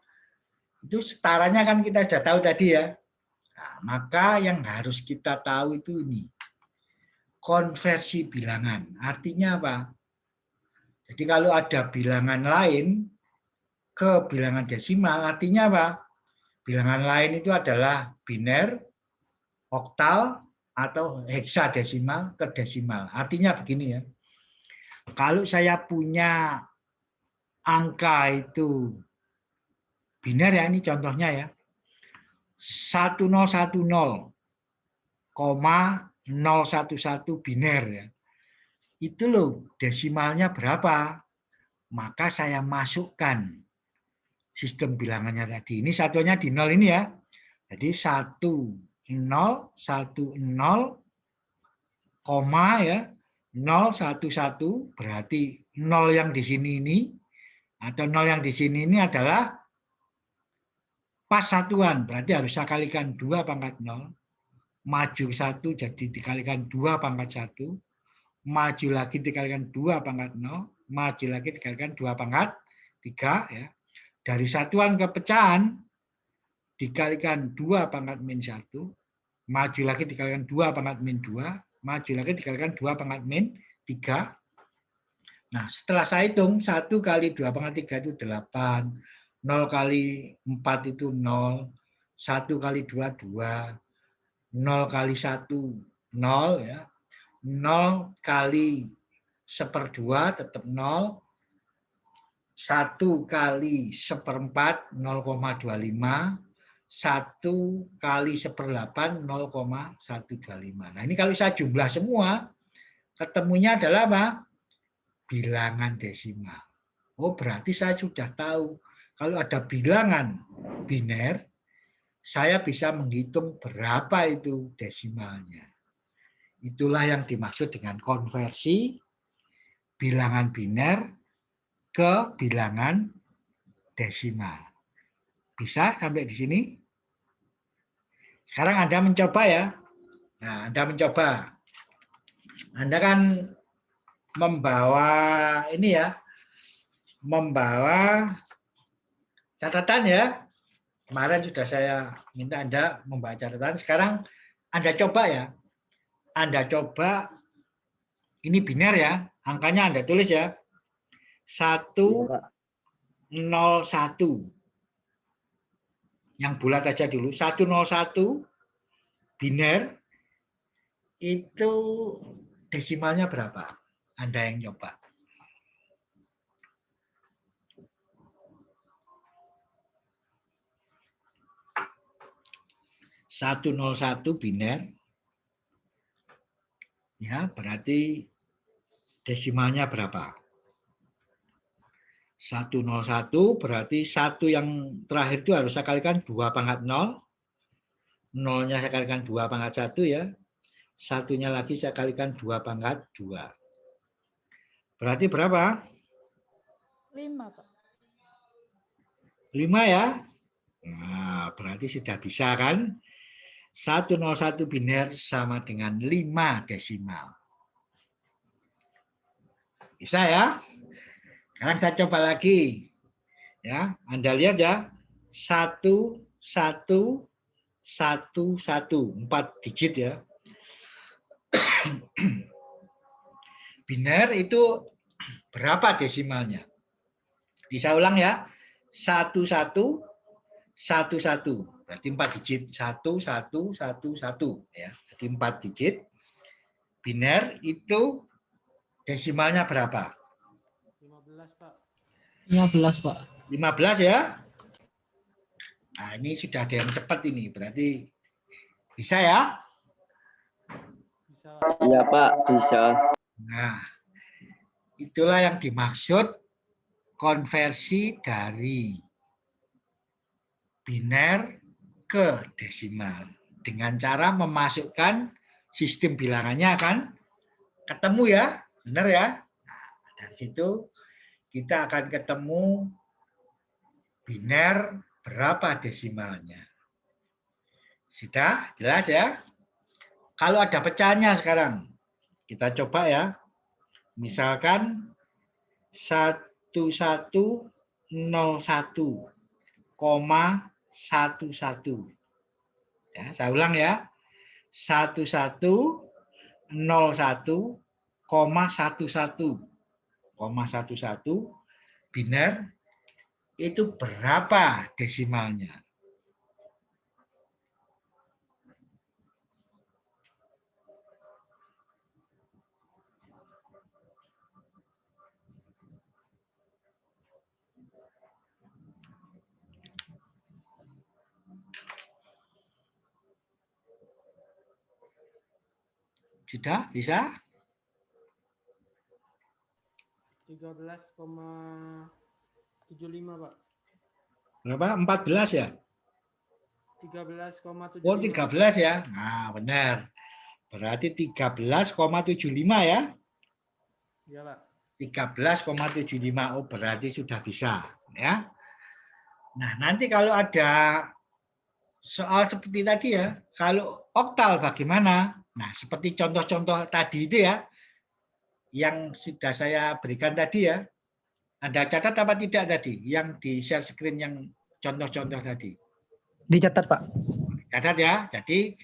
itu setaranya kan kita sudah tahu tadi ya. Nah, maka yang harus kita tahu itu ini, konversi bilangan. Artinya apa? Jadi kalau ada bilangan lain ke bilangan desimal, artinya apa? Bilangan lain itu adalah biner, oktal, atau heksadesimal ke desimal. Artinya begini ya, kalau saya punya angka itu biner ya, ini contohnya ya, 1010 0,011 biner ya. Itu loh desimalnya berapa. Maka saya masukkan sistem bilangannya tadi. Ini satunya di 0 ini ya. Jadi 1010 koma ya 011 berarti 0 yang di sini ini atau 0 yang di sini ini adalah pas satuan, berarti harus saya kalikan 2 pangkat 0, maju 1 jadi dikalikan 2 pangkat 1, maju lagi dikalikan 2 pangkat 0, maju lagi dikalikan 2 pangkat 3 ya. Dari satuan ke pecahan dikalikan 2 pangkat min 1, maju lagi dikalikan 2 pangkat min 2, maju lagi dikalikan 2 pangkat min 3. Nah, setelah saya hitung, 1 kali 2 pangkat 3 itu 8, 0 kali 4 itu 0, 1 kali 2, 2, 0 kali 1, 0, ya. 0 kali 1/2 tetap 0, 1 kali 1/4, 0,25, 1 kali 1/8, 0,125. Nah, ini kalau saya jumlah semua, ketemunya adalah apa? Bilangan desimal. Oh, berarti saya sudah tahu kalau ada bilangan biner, saya bisa menghitung berapa itu desimalnya. Itulah yang dimaksud dengan konversi bilangan biner ke bilangan desimal. Bisa sampai di sini? Sekarang Anda mencoba ya. Nah, Anda mencoba. Anda kan membawa ini ya, membawa catatan ya. Kemarin sudah saya minta Anda membawa catatan. Sekarang Anda coba ya. Anda coba, ini biner ya, angkanya Anda tulis ya. 101. Yang bulat aja dulu. 101 biner itu desimalnya berapa? Anda yang coba. 101 biner, ya berarti desimalnya berapa? 101 berarti 1 yang terakhir itu harus saya kalikan 2 pangkat 0. 0-nya saya kalikan 2 pangkat 1 ya. Satunya lagi saya kalikan 2 pangkat 2. Berarti berapa? 5, Pak. 5 ya. Nah, berarti sudah bisa kan? 101 biner sama dengan 5 desimal. Bisa ya? Sekarang saya coba lagi. Ya, Anda lihat ya. 1, 1, 1, 1. 4 digit ya. Biner itu berapa desimalnya? Bisa ulang ya. 1, 1, 1, 1. Berarti 4 digit. 1, 1, 1, 1. Ya. Jadi 4 digit. Biner itu desimalnya berapa? 15, Pak. 15, Pak. 15 ya. Nah, ini sudah ada yang cepat ini. Berarti bisa ya? Bisa. Iya, Pak. Bisa. Nah, itulah yang dimaksud konversi dari biner ke desimal. Dengan cara memasukkan sistem bilangannya kan ketemu ya, benar ya? Nah, dari situ kita akan ketemu biner berapa desimalnya. Sudah jelas ya? Kalau ada pecahannya sekarang, kita coba ya. Misalkan 1101,11. Ya, saya ulang ya. 1101,11 biner itu berapa desimalnya? Sudah bisa? 13,75 Pak. Berapa? 14 ya? 13,75. Oh, 13 ya. Nah, benar. Berarti 13,75 ya. Iya Pak. 13,75. Oh, berarti sudah bisa ya. Nah, nanti kalau ada soal seperti tadi ya, kalau oktal bagaimana? Nah, seperti contoh-contoh tadi itu ya, yang sudah saya berikan tadi ya. Anda catat apa tidak tadi? Yang di share screen yang contoh-contoh tadi. Dicatat, Pak. Catat ya. Jadi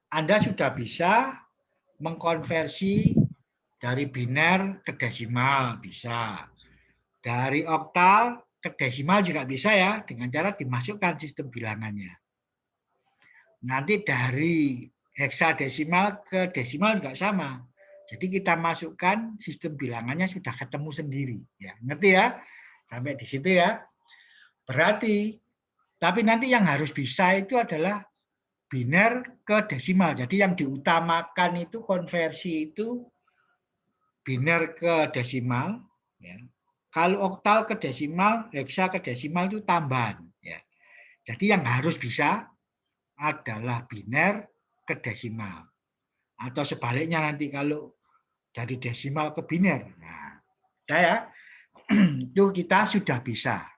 Anda sudah bisa mengkonversi dari biner ke desimal, bisa. Dari oktal ke desimal juga bisa ya, dengan cara dimasukkan sistem bilangannya. Nanti dari heksadesimal ke desimal juga sama. Jadi kita masukkan sistem bilangannya sudah ketemu sendiri. Ya, ngerti ya? Sampai di situ ya. Berarti, tapi nanti yang harus bisa itu adalah biner ke desimal. Jadi yang diutamakan itu konversi itu biner ke desimal. Ya. Kalau oktal ke desimal, heksa ke desimal itu tambahan. Ya. Jadi yang harus bisa adalah biner ke desimal. Atau sebaliknya nanti kalau dari desimal ke biner. Nah, itu kita sudah bisa.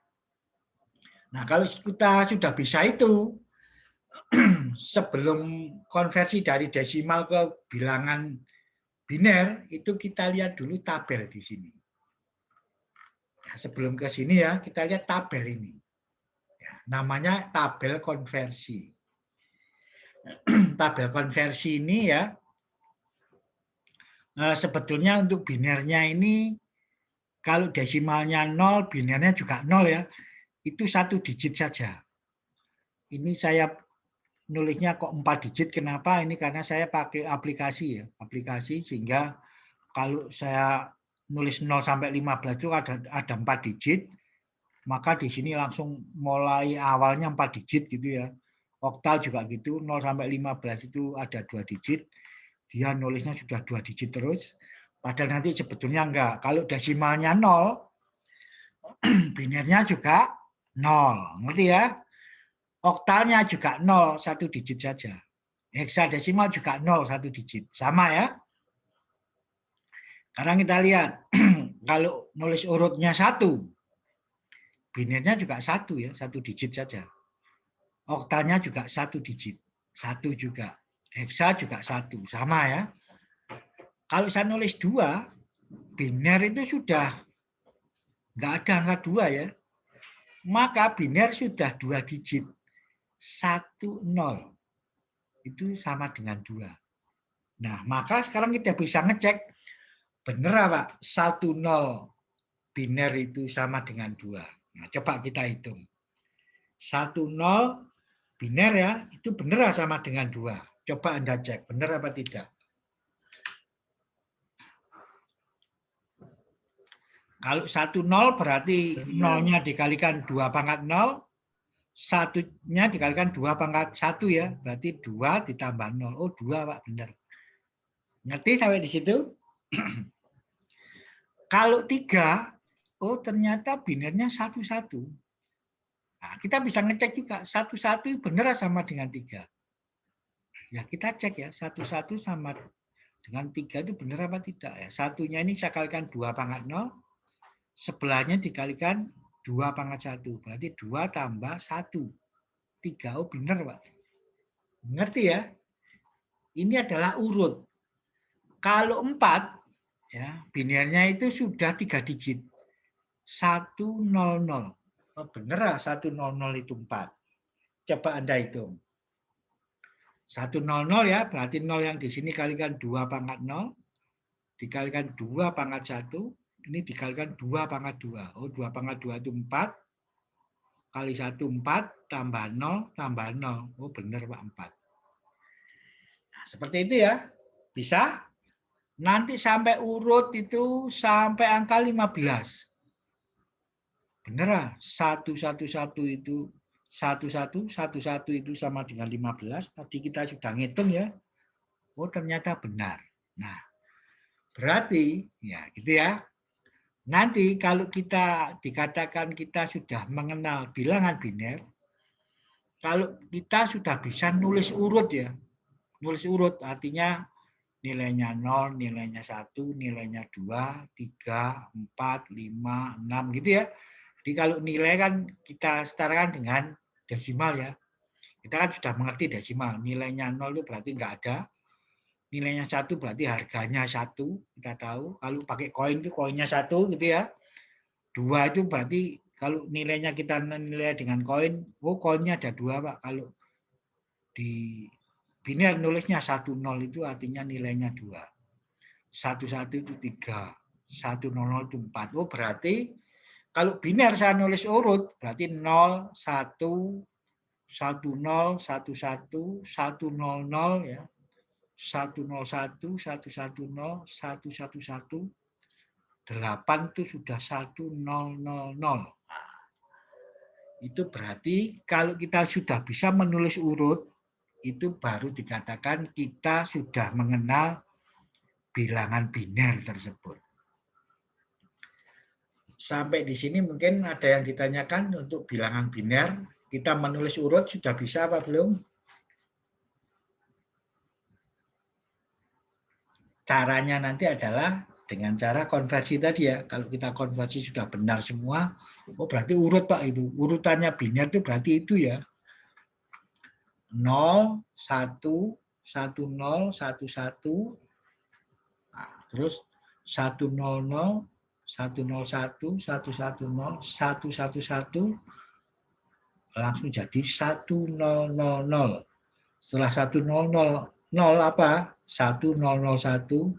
Nah, kalau kita sudah bisa itu, sebelum konversi dari desimal ke bilangan biner, itu kita lihat dulu tabel di sini. Nah, sebelum ke sini ya, kita lihat tabel ini. Ya, namanya tabel konversi. Tabel konversi ini ya, sebetulnya untuk binernya ini, kalau desimalnya 0, binernya juga 0 ya, itu 1 digit saja. Ini saya nulisnya kok 4 digit, kenapa? Ini karena saya pakai aplikasi ya, aplikasi sehingga kalau saya nulis 0 sampai 15 itu ada 4 digit, maka di sini langsung mulai awalnya 4 digit gitu ya. Oktal juga gitu, 0 sampai 15 itu ada 2 digit. Dia nulisnya sudah 2 digit terus. Padahal nanti sebetulnya enggak. Kalau desimalnya 0, binernya juga 0. Ngerti ya? Oktalnya juga 0, 1 digit saja. Heksadesimal juga 0, 1 digit. Sama ya. Sekarang kita lihat. Kalau nulis urutnya 1, binernya juga 1 ya, 1 digit saja. Oktalnya juga 1 digit. 1 juga. Heksa juga 1. Sama ya. Kalau saya nulis 2, biner itu sudah nggak ada angka 2 ya. Maka biner sudah 2 digit. 1, 0. Itu sama dengan 2. Nah, maka sekarang kita bisa ngecek, benar Pak, 1, 0 biner itu sama dengan 2. Nah, coba kita hitung. 1, 0 biner ya, itu benar sama dengan 2. Coba Anda cek, benar apa tidak? Kalau 1, 0 berarti 0-nya dikalikan 2 pangkat 0, 1-nya dikalikan 2 pangkat 1 ya, berarti 2 ditambah 0. Oh 2 Pak, benar. Ngerti sampai di situ? Kalau 3, oh ternyata binernya 1, 1. Nah, kita bisa ngecek juga, 1, 1 benar sama dengan 3. Ya kita cek ya, 1, 1 sama dengan 3 itu benar apa tidak ya. Satunya ini saya kalikan 2 pangkat 0, sebelahnya dikalikan 2 pangkat 1. Berarti 2 tambah 1. 3. Oh benar Pak. Ngerti ya? Ini adalah urut. Kalau 4, ya binernya itu sudah 3 digit. 100. Oh benar 100 itu 4. Coba Anda hitung. 100 ya, berarti 0 yang di sini kalikan 2 pangkat 0, dikalikan 2 pangkat 1, ini dikalikan 2 pangkat 2. Oh 2 pangkat 2 itu 4, kali 1 4, tambah 0, tambah 0. Oh benar Pak 4. Nah, seperti itu ya. Bisa? Nanti sampai urut itu sampai angka 15. Benar 111 itu 1111 itu sama dengan 15. Tadi kita sudah ngitung ya. Oh ternyata benar. Nah, berarti ya gitu ya. Nanti kalau kita dikatakan kita sudah mengenal bilangan biner, kalau kita sudah bisa nulis urut ya. Nulis urut artinya nilainya 0, nilainya 1, nilainya 2, 3, 4, 5, 6 gitu ya. Jadi kalau nilai kan kita setarakan dengan desimal ya. Kita kan sudah mengerti desimal. Nilainya 0 itu berarti nggak ada. Nilainya 1 berarti harganya 1. Kita tahu. Kalau pakai koin itu koinnya 1 gitu ya. 2 itu berarti kalau nilainya kita nilai dengan koin, oh koinnya ada 2 Pak. Kalau di biner nulisnya 10 itu artinya nilainya 2. 11 itu 3. 100 itu 4. Oh berarti kalau biner saya nulis urut berarti 0, 1, 10, 11, 100 ya. 101, 110, 111, 8 itu sudah 1000. Itu berarti kalau kita sudah bisa menulis urut, itu baru dikatakan kita sudah mengenal bilangan biner tersebut. Sampai di sini mungkin ada yang ditanyakan untuk bilangan biner. Kita menulis urut sudah bisa apa belum? Caranya nanti adalah dengan cara konversi tadi ya. Kalau kita konversi sudah benar semua, oh berarti urut Pak itu. Urutannya biner itu berarti itu ya. 0, 1, 10, 11, nah, terus 100, 101, 110, 111, langsung jadi 1000. Setelah 100, 0 apa? 1001,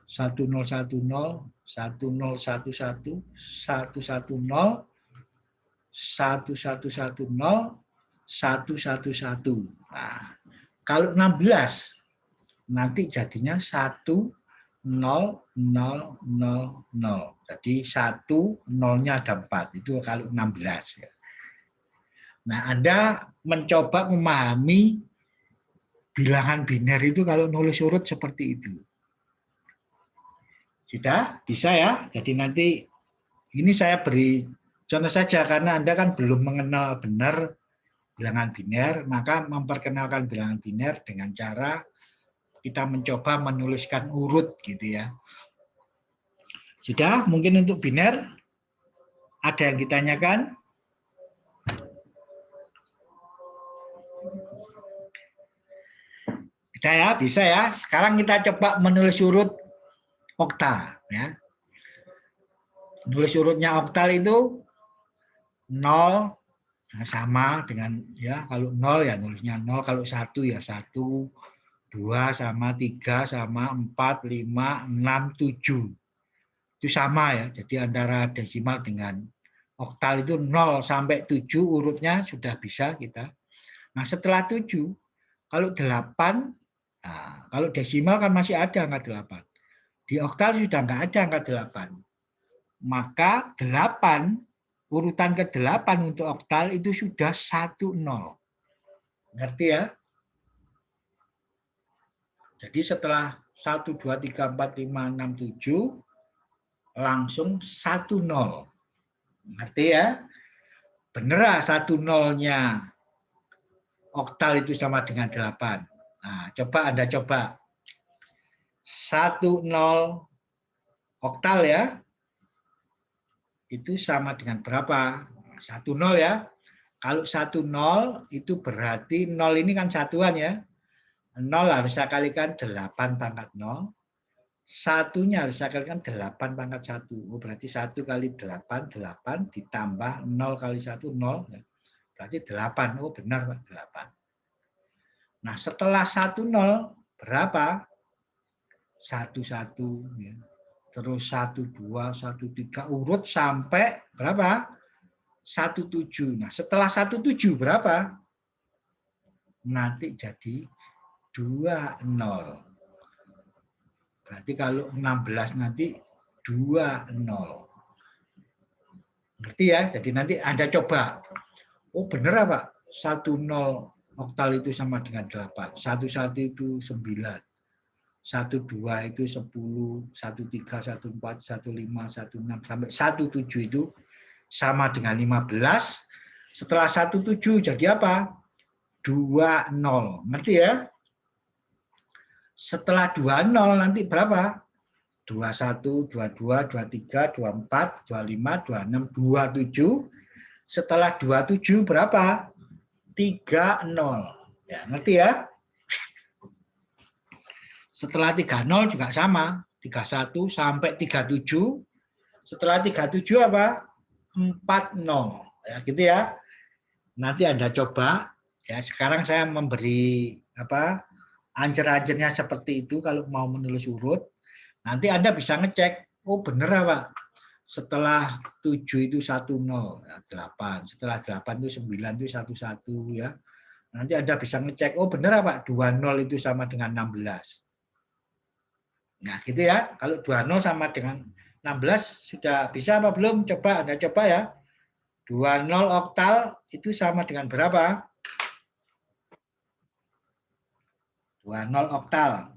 1010, 1011, 110, 1110, 111. Nah, kalau 16 nanti jadinya 1000. Jadi 1 0-nya ada 4. Itu kalau 16 ya. Nah, Anda mencoba memahami bilangan biner itu kalau nulis urut seperti itu. Sudah? Bisa ya? Jadi nanti ini saya beri contoh saja karena Anda kan belum mengenal benar bilangan biner, maka memperkenalkan bilangan biner dengan cara kita mencoba menuliskan urut gitu ya. Sudah? Mungkin untuk biner ada yang ditanyakan? Bisa ya, bisa ya. Sekarang kita coba menulis urut oktal ya. Menulis urutnya oktal itu 0 sama dengan ya kalau 0 ya nulisnya 0, kalau 1 ya 1, 2 sama 3 sama 4, 5, 6, 7. Itu sama ya. Jadi antara desimal dengan oktal itu 0 sampai 7 urutnya sudah bisa kita. Nah, setelah 7 kalau 8, nah, kalau desimal kan masih ada angka 8. Di oktal sudah nggak ada angka 8. Maka 8 urutan ke-8 untuk oktal itu sudah 10. Ngerti ya? Jadi setelah 1, 2, 3, 4, 5, 6, 7 langsung 10. Ngerti ya? Bener 10-nya oktal itu sama dengan 8. Nah, coba Anda coba. 10 oktal ya. Itu sama dengan berapa? 10 ya. Kalau 10 itu berarti 0 ini kan satuan ya. 0 harus saya kalikan 8 pangkat 0. Satunya harus saya kalikan 8 pangkat 1. Oh, berarti 1 kali 8, 8 ditambah 0 kali 1, 0. Ya. Berarti 8. Oh benar Pak, 8. Nah setelah 10 berapa? 11 ya. Terus 12, 13 urut sampai berapa? 17. Nah, setelah 17 berapa? Nanti jadi 20. Berarti kalau 16 nanti 20. Ngerti ya? Jadi nanti Anda coba. Oh, benar Pak. 10 oktal itu sama dengan 8. 11 itu 9. 12 itu 10, 13, 14, 15, 16 sampai 17 itu sama dengan 15. Setelah 17 jadi apa? 20. Ngerti ya? Setelah 20 nanti berapa? 21, 22, 23, 24, 25, 26, 27. Setelah 27 berapa? 30. Ya, ngerti ya? Setelah 30 juga sama, 31 sampai 37. Setelah 37 apa? 40. Ya, gitu ya. Nanti Anda coba. Ya, sekarang saya memberi ancer-ancernya seperti itu kalau mau menulis urut. Nanti Anda bisa ngecek, oh benar Pak. Setelah 7 itu 10, 8. Setelah 8 itu 9 itu 11 ya. Nanti Anda bisa ngecek, oh benar Pak, 20 itu sama dengan 16. Nah, gitu ya. Kalau 20 sama dengan 16 sudah bisa apa belum? Coba Anda coba ya. 20 oktal itu sama dengan berapa? 20 oktal.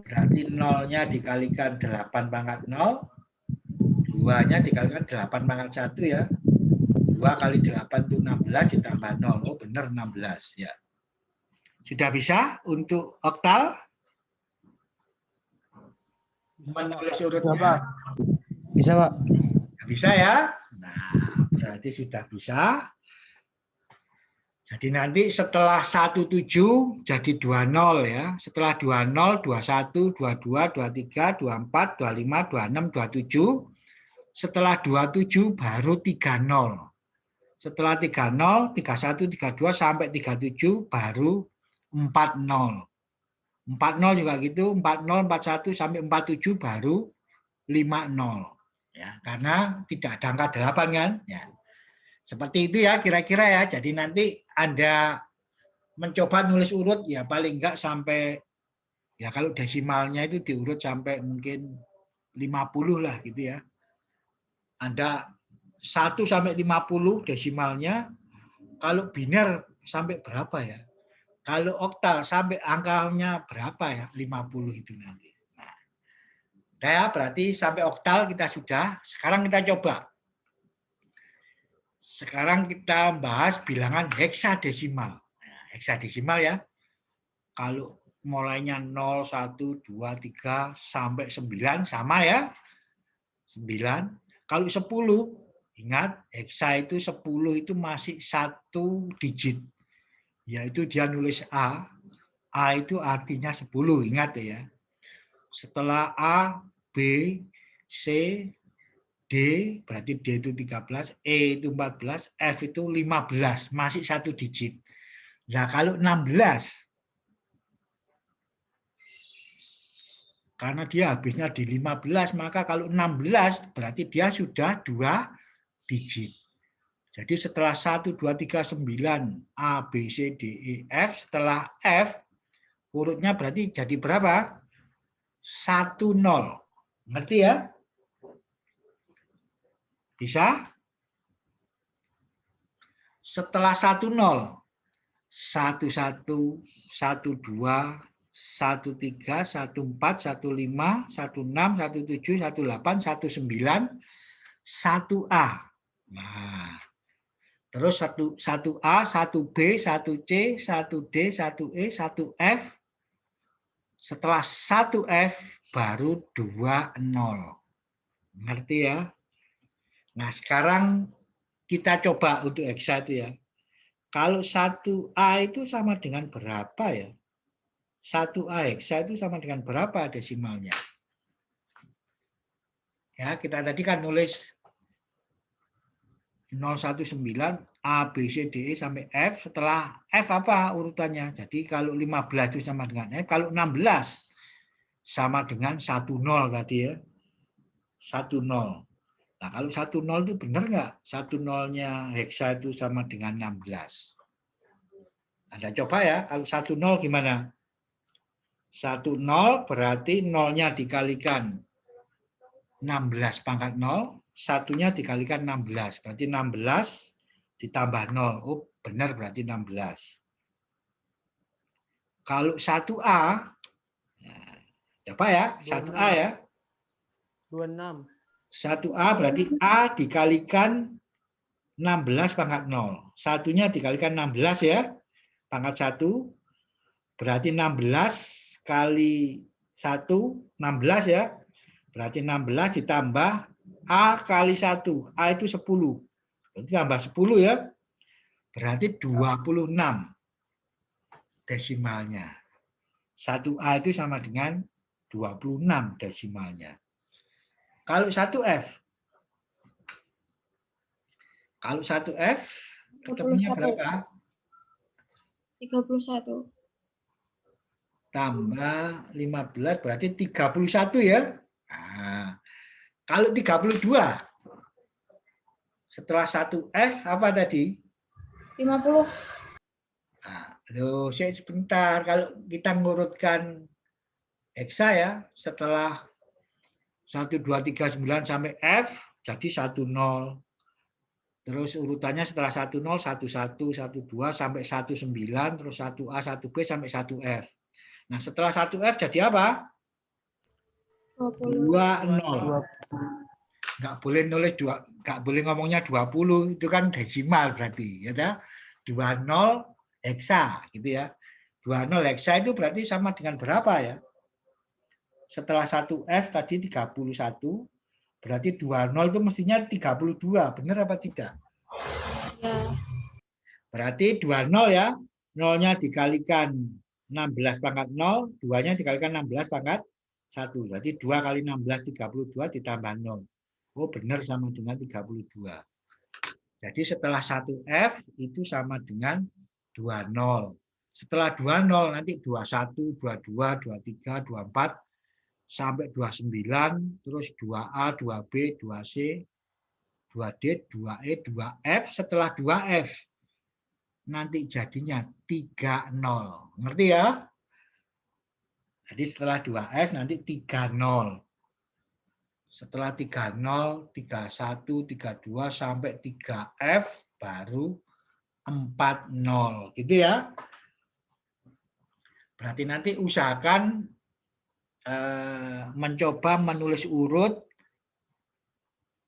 Berarti 0-nya dikalikan 8 pangkat 0. 2-nya dikalikan 8 pangkat 1 ya. 2 kali 8 itu 16 ditambah 0. Oh benar 16 ya. Sudah bisa untuk oktal? Menulis urutnya. Bisa, Pak. Bisa ya. Nah, berarti sudah bisa. Jadi nanti setelah 17 jadi 20 ya. Setelah 20, 21, 22, 23, 24, 25, 26, 27. Setelah 27 baru 30. Setelah 30, 31, 32 sampai 37 baru 40. 40 juga gitu, 40, 41 sampai 47 baru 50. Ya, karena tidak ada angka 8 kan? Ya. Seperti itu ya kira-kira ya. Jadi nanti Anda mencoba nulis urut ya paling enggak sampai ya kalau desimalnya itu diurut sampai mungkin 50 lah gitu ya. Anda 1 sampai 50 desimalnya, kalau biner sampai berapa ya? Kalau oktal sampai angkanya berapa ya? 50 itu nanti. Nah, ya berarti sampai oktal kita sudah. Sekarang kita coba. Sekarang kita bahas bilangan heksadesimal. Nah, heksadesimal ya. Kalau mulainya 0, 1, 2, 3 sampai 9 sama ya. 9. Kalau 10, ingat heksa itu 10 itu masih 1 digit. Yaitu dia nulis A. A itu artinya 10, ingat ya. Setelah A, B, C, D, berarti D itu 13, E itu 14, F itu 15, masih 1 digit. Nah, kalau 16, karena dia habisnya di 15, maka kalau 16 berarti dia sudah 2 digit. Jadi setelah 1, 2, 3, 9, A, B, C, D, E, F, setelah F, urutnya berarti jadi berapa? 1, 0. Ngerti ya? Bisa? Setelah 1, 0. 1, 1, 1, 2, 1, 3, 1, 4, 1, 5, 1, 6, 1, 7, 1, 8, 1, 9, 1 A. Nah, terus 1 A, 1 B, 1 C, 1 D, 1 E, 1 F. Setelah 1 F baru 2 0. Ngerti ya? Nah, sekarang kita coba untuk heksa itu ya. Kalau 1A itu sama dengan berapa ya? 1A heksa itu sama dengan berapa desimalnya? Ya, kita tadi kan nulis 019 A, B, C, D, E sampai F. Setelah F apa urutannya? Jadi kalau 15 itu sama dengan F. Kalau 16 sama dengan 10 tadi ya. 10. Nah kalau 10 itu benar nggak? 10-nya heksa itu sama dengan 16. Anda coba ya. Kalau 10 gimana? 10 berarti 0-nya dikalikan 16 pangkat 0. Satunya dikalikan 16, berarti 16 ditambah 0. Oh, benar berarti 16. Kalau 1A, Coba ya, 1A ya. 26. 1A berarti A dikalikan 16 pangkat 0. Satunya dikalikan 16 ya. Pangkat 1. Berarti 16 kali 1, 16 ya. Berarti 16 ditambah A kali 1. A itu 10. Berarti tambah 10 ya. Berarti 26 desimalnya. 1A itu sama dengan 26 desimalnya. Kalau 1F, ketemunya berapa? 31. Tambah 15 berarti 31 ya. Nah, kalau 32 setelah 1F apa tadi? 50. Nah, sebentar, kalau kita mengurutkan heksa ya, setelah 1, 2, 3, 9 sampai F jadi 10. Terus urutannya setelah 10, 11, 12 sampai 19, terus 1A, 1B sampai 1F. Nah, setelah 1F jadi apa? 20. Nggak boleh nulis nggak boleh ngomongnya 20, itu kan desimal berarti, ya. 20 heksa gitu ya. 20 heksa itu berarti sama dengan berapa ya? Setelah 1F tadi 31, berarti 20 itu mestinya 32, benar apa tidak? Ya. Berarti 20 ya, 0-nya dikalikan 16 pangkat 0, 2-nya dikalikan 16 pangkat 1. Berarti 2 kali 16, 32 ditambah 0. Oh, benar sama dengan 32. Jadi setelah 1F itu sama dengan 20. Setelah 20 nanti 21, 22, 23, 24 sampai 29, terus 2A, 2B, 2C, 2D, 2E, 2F. Setelah 2F nanti jadinya 30. Ngerti ya? Jadi setelah 2F nanti 30. Setelah 30, 31, 32 sampai 3F baru 40. Gitu ya. Berarti nanti usahakan mencoba menulis urut.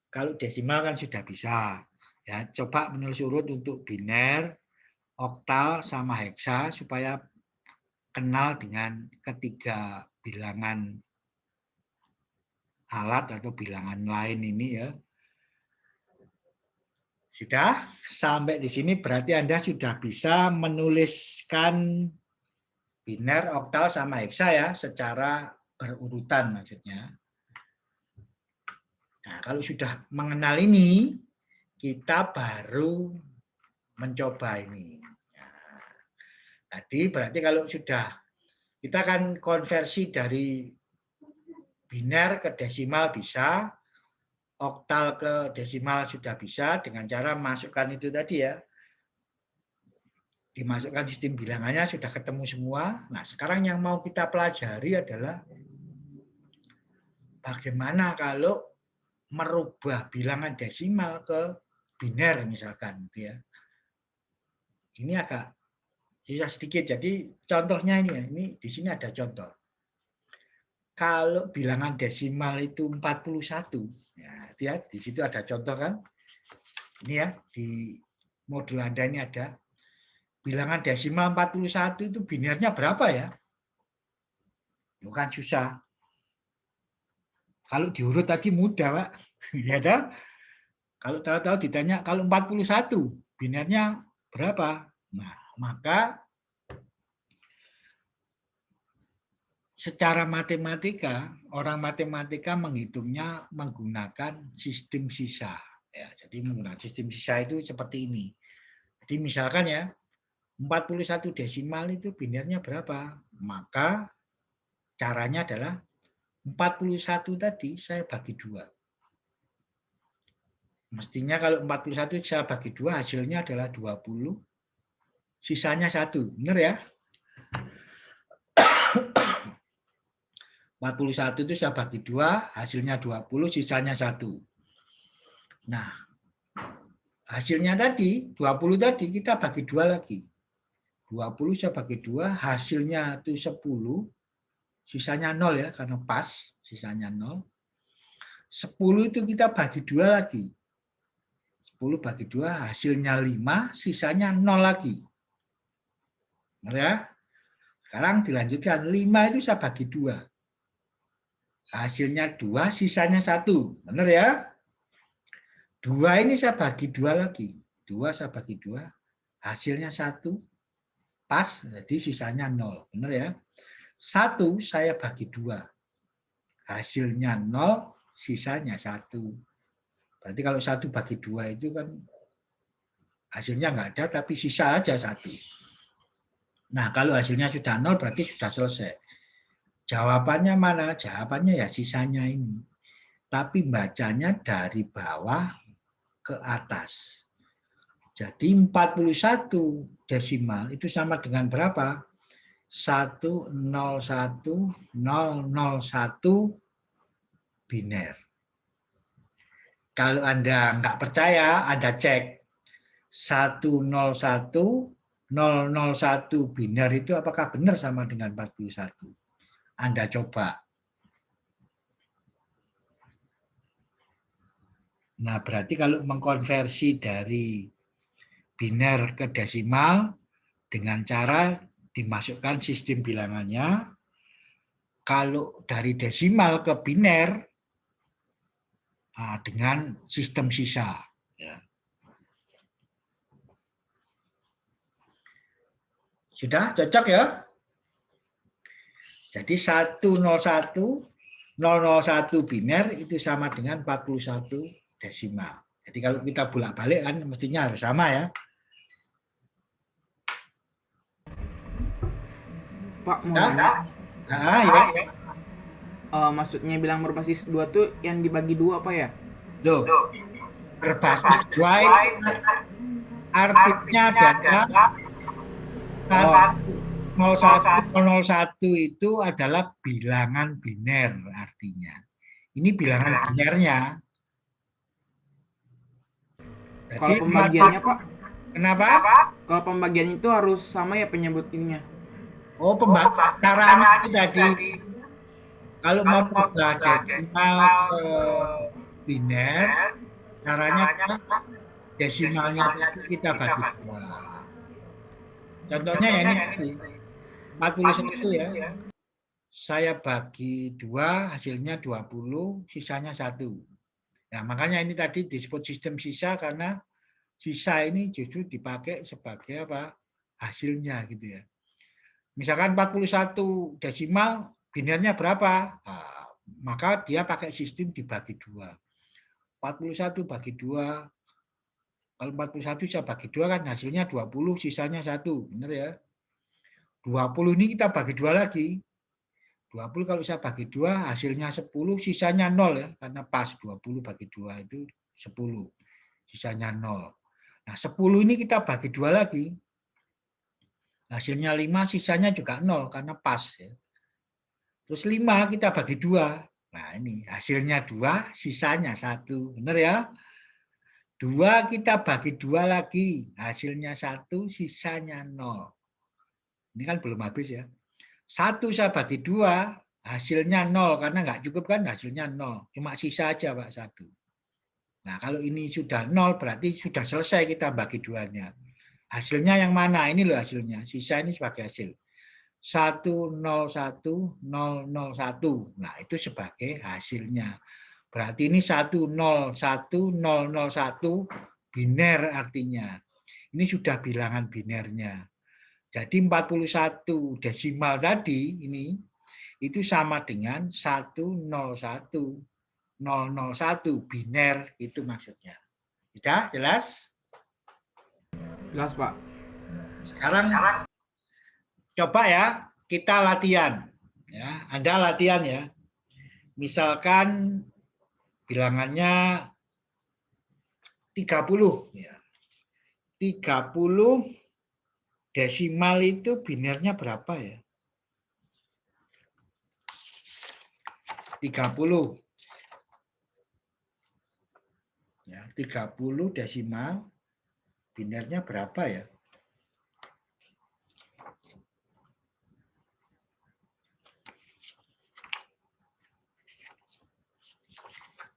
Kalau desimal kan sudah bisa. Ya, coba menulis urut untuk biner, oktal sama heksa supaya kenal dengan ketiga bilangan alat atau bilangan lain ini ya. Sudah sampai di sini berarti Anda sudah bisa menuliskan biner, oktal sama heksa ya secara berurutan maksudnya. Nah, kalau sudah mengenal ini, kita baru mencoba ini. Tadi berarti kalau sudah kita akan konversi dari biner ke desimal bisa, oktal ke desimal sudah bisa dengan cara masukkan itu tadi ya. Dimasukkan sistem bilangannya sudah ketemu semua. Nah, sekarang yang mau kita pelajari adalah bagaimana kalau merubah bilangan desimal ke biner misalkan gitu ya. Ini agak susah sedikit. Jadi contohnya ini ya, ini di sini ada contoh. Kalau bilangan desimal itu 41, ya di situ ada contoh kan. Ini ya, di modul Anda ini ada bilangan desimal 41 itu binernya berapa ya? Bukan susah. Kalau diurut tadi mudah, Pak. Ya dah. Kalau tahu-tahu ditanya kalau 41 binernya berapa? Nah, maka secara matematika, orang matematika menghitungnya menggunakan sistem sisa. Ya, jadi menggunakan sistem sisa itu seperti ini. Jadi misalkan ya, 41 desimal itu binernya berapa? Maka caranya adalah 41 tadi saya bagi 2. Mestinya kalau 41 saya bagi 2 hasilnya adalah 20. Sisanya 1. Benar ya? 41 itu saya bagi 2, hasilnya 20, sisanya 1. Nah, hasilnya tadi, 20 tadi kita bagi 2 lagi. 20 saya bagi 2, hasilnya itu 10, sisanya 0 ya, karena pas, sisanya 0. 10 itu kita bagi 2 lagi. 10 bagi 2 hasilnya 5, sisanya 0 lagi. Benar ya? Sekarang dilanjutkan, 5 itu saya bagi 2. Hasilnya 2, sisanya 1. Benar ya? 2 ini saya bagi 2 lagi. 2 saya bagi 2, hasilnya 1. Pas, jadi sisanya 0. Benar ya? 1 saya bagi 2. Hasilnya 0, sisanya 1. Berarti kalau 1 bagi 2 itu kan hasilnya nggak ada, tapi sisa aja 1. Nah, kalau hasilnya sudah 0 berarti sudah selesai. Jawabannya mana? Jawabannya ya sisanya ini. Tapi bacanya dari bawah ke atas. Jadi 41 desimal itu sama dengan berapa? 101001 biner. Kalau Anda nggak percaya, Anda cek 101001 biner itu apakah benar sama dengan 41? Anda coba. Nah, berarti kalau mengkonversi dari biner ke desimal dengan cara dimasukkan sistem bilangannya, kalau dari desimal ke biner dengan sistem sisa. Sudah cocok ya? Jadi 101001 biner itu sama dengan 41 desimal. Jadi kalau kita bolak-balik kan mestinya harus sama ya. Pak, mau Ya? nanya. Ya. Maksudnya bilang berbasis 2 tuh yang dibagi 2 apa ya? Loh, berbasis 2 itu artinya adalah 0101 itu adalah bilangan biner artinya. Ini bilangan binernya. Jadi, Kalau pembagiannya Pak? Kenapa? Kalau pembagian itu harus sama ya penyebutannya. Oh, caranya itu tadi. Kalau mau membagi desimal ke biner, caranya desimalnya itu kita bagi 2. Contohnya ya ini 41 ya. Saya bagi 2, hasilnya 20, sisanya 1. Nah, makanya ini tadi disebut sistem sisa karena sisa ini justru dipakai sebagai apa? Hasilnya gitu ya. Misalkan 41 desimal, binernya berapa? Nah, maka dia pakai sistem dibagi 2. 41 bagi 2. Kalau 41 saya bagi 2 kan hasilnya 20, sisanya 1. Benar ya? 20 ini kita bagi 2 lagi. 20 kalau saya bagi 2 hasilnya 10, sisanya 0 ya. Karena pas 20 bagi 2 itu 10. Sisanya 0. Nah 10 ini kita bagi 2 lagi. Hasilnya 5, sisanya juga 0 karena pas ya. Terus 5 kita bagi 2. Nah ini hasilnya 2, sisanya 1. Benar ya? 2 kita bagi 2 lagi, hasilnya 1, sisanya 0. Ini kan belum habis ya. 1 saya bagi 2, hasilnya 0, karena nggak cukup kan hasilnya 0. Cuma sisa aja Pak 1. Nah kalau ini sudah 0, berarti sudah selesai kita bagi 2-nya. Hasilnya yang mana? Ini loh hasilnya. Sisa ini sebagai hasil. 101001. Nah itu sebagai hasilnya. Berarti ini 101001 biner artinya. Ini sudah bilangan binernya. Jadi 41 desimal tadi ini itu sama dengan 101001 biner itu maksudnya. Sudah jelas? Jelas Pak. Sekarang coba ya kita latihan. Ya, Anda latihan ya. Misalkan bilangannya 30 ya. 30 desimal itu binernya berapa ya? 30. Ya, 30 desimal binernya berapa ya?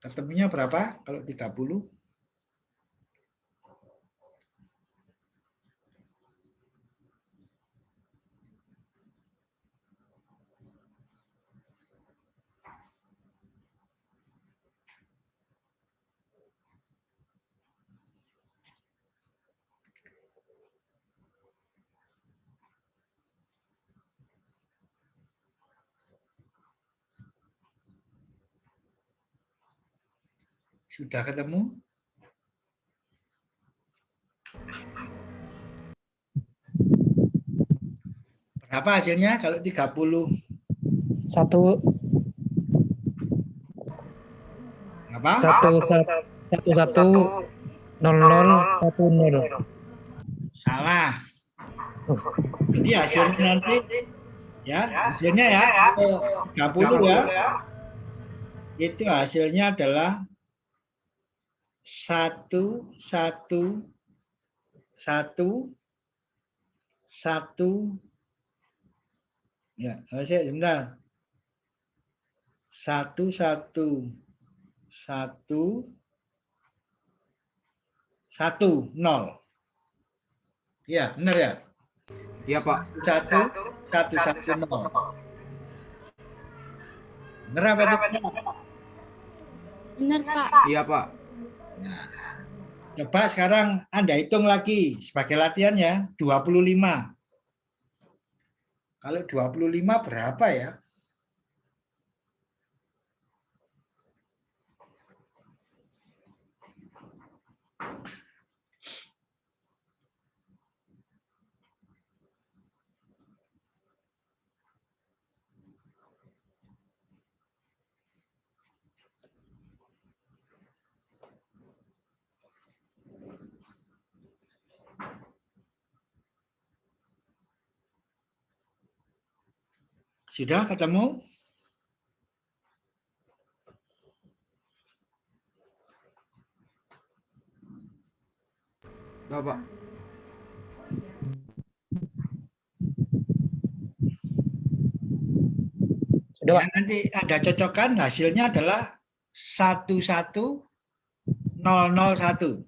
Ketemunya berapa kalau 30? Sudah ketemu? Berapa hasilnya kalau 30? 1 Apa? 110010. Salah. Jadi hasilnya nanti ya, hasilnya ya 30 ya. Itu hasilnya adalah 1 1 1 1 ya, sebentar. 1 1 1 1 0. Ya, benar ya? Iya, Pak. 1 1 1 0. Benar apa tidak? Benar, Pak. Iya, Pak. Nah, coba sekarang Anda hitung lagi sebagai latihan ya, 25. Kalau 25 berapa ya? Sudah ketemu? Udah, Pak. Sudah, Ya, Pak. nanti Anda cocokkan hasilnya adalah 11001.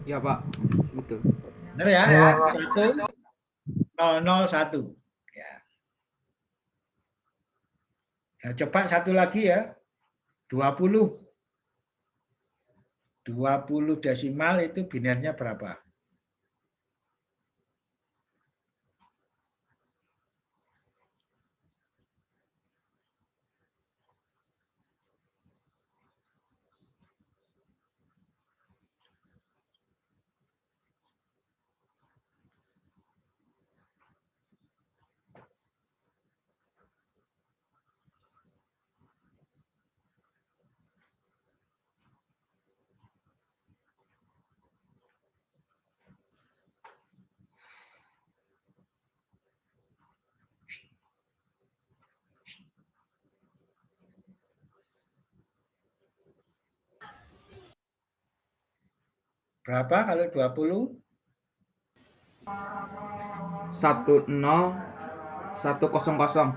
Iya, Pak. Betul. Benar ya? Ya. 11001. Ya. Nah, coba satu lagi ya. 20. 20 desimal itu binernya berapa? Berapa kalau 20? 10100.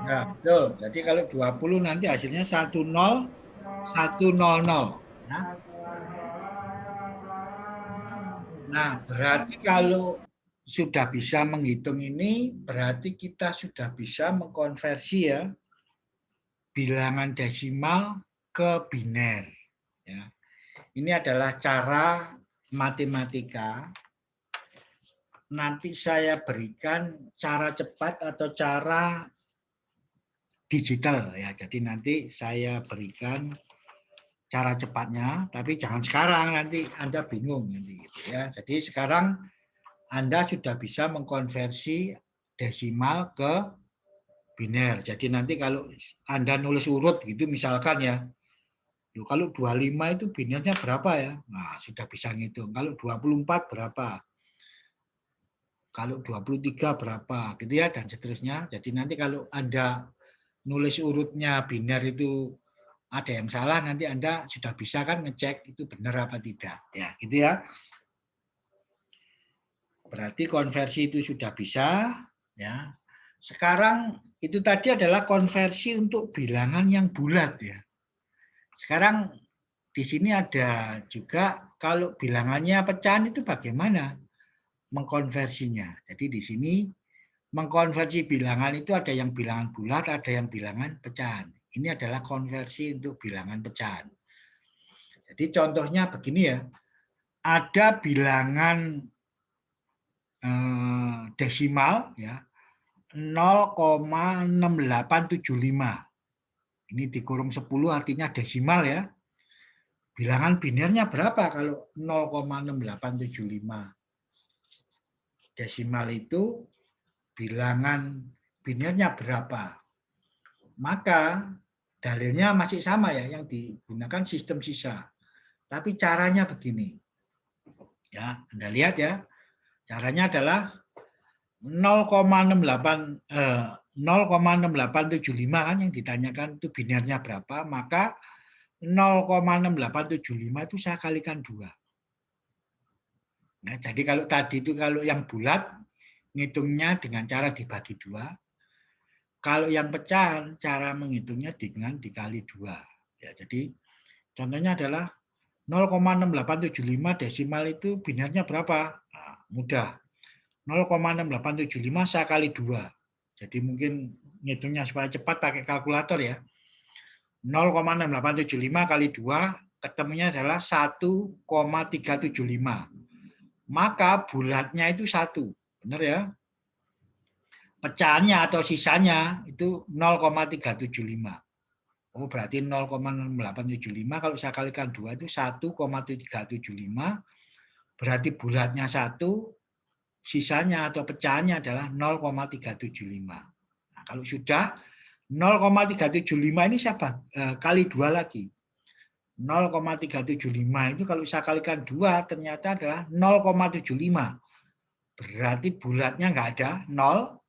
Nah, betul. Jadi kalau 20 nanti hasilnya 10100. Ya. Nah, berarti kalau sudah bisa menghitung ini, berarti kita sudah bisa mengkonversi ya bilangan desimal ke biner. Ya. Ini adalah cara matematika. Nanti saya berikan cara cepat atau cara digital ya. Jadi nanti saya berikan cara cepatnya, tapi jangan sekarang, nanti Anda bingung nanti gitu ya. Jadi sekarang Anda sudah bisa mengkonversi desimal ke biner. Jadi nanti kalau Anda nulis urut gitu misalkan ya, kalau 25 itu binernya berapa ya? Nah, sudah bisa ngitung. Kalau 24 berapa? Kalau 23 berapa? Gitu ya, dan seterusnya. Jadi nanti kalau Anda nulis urutnya biner itu ada yang salah, nanti Anda sudah bisa kan ngecek itu benar apa tidak. Ya, gitu ya. Berarti konversi itu sudah bisa. Ya. Sekarang itu tadi adalah konversi untuk bilangan yang bulat ya. Sekarang di sini ada juga kalau bilangannya pecahan itu bagaimana mengkonversinya. Jadi di sini mengkonversi bilangan itu ada yang bilangan bulat, ada yang bilangan pecahan. Ini adalah konversi untuk bilangan pecahan. Jadi contohnya begini ya, ada bilangan desimal ya 0,6875. Ini dikurung 10 artinya desimal ya. Bilangan binarnya berapa kalau 0,6875? Desimal itu bilangan binarnya berapa? Maka dalilnya masih sama ya, yang digunakan sistem sisa. Tapi caranya begini. Ya, Anda lihat ya. Caranya adalah 0,6875 kan yang ditanyakan itu binarnya berapa, maka 0,6875 itu saya kalikan 2. Nah, jadi kalau tadi itu kalau yang bulat ngitungnya dengan cara dibagi 2. Kalau yang pecahan cara menghitungnya dengan dikali 2. Ya, jadi contohnya adalah 0,6875 desimal itu binarnya berapa? Nah, mudah. 0,6875 saya kali 2. Jadi mungkin ngitungnya supaya cepat pakai kalkulator ya. 0,6875 kali 2 ketemunya adalah 1,375. Maka bulatnya itu 1. Benar ya? Pecahannya atau sisanya itu 0,375. Oh, berarti 0,6875 kalau saya kalikan 2 itu 1,375. Berarti bulatnya 1, sisanya atau pecahannya adalah 0,375. Nah, kalau sudah 0,375 ini saya kali 2 lagi. 0,375 itu kalau saya kalikan 2 ternyata adalah 0,75. Berarti bulatnya nggak ada 0,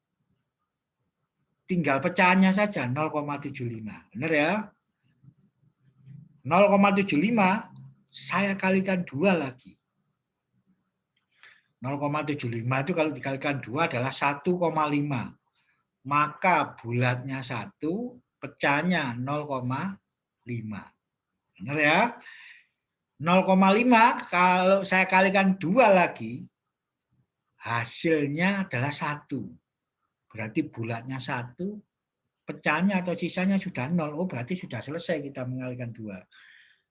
tinggal pecahannya saja 0,75. Benar ya? 0,75 saya kalikan 2 lagi. 0,75 itu kalau dikalikan 2 adalah 1,5. Maka bulatnya 1, pecahnya 0,5. Benar ya? 0,5 kalau saya kalikan 2 lagi, hasilnya adalah 1. Berarti bulatnya 1, pecahnya atau sisanya sudah 0. Oh, berarti sudah selesai kita mengalihkan 2.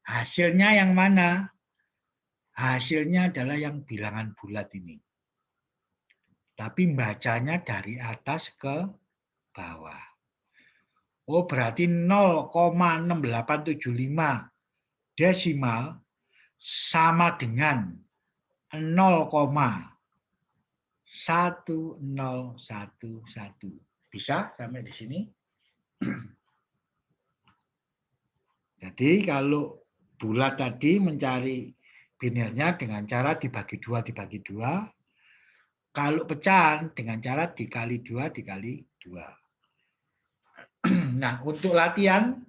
Hasilnya yang mana? Hasilnya adalah yang bilangan bulat ini. Tapi bacanya dari atas ke bawah. Oh, berarti 0,6875 desimal sama dengan 0,1011. Bisa sampai di sini? Jadi kalau bulat tadi mencari binarnya dengan cara dibagi 2 dibagi 2. Kalau pecahan dengan cara dikali 2 dikali 2. Nah, untuk latihan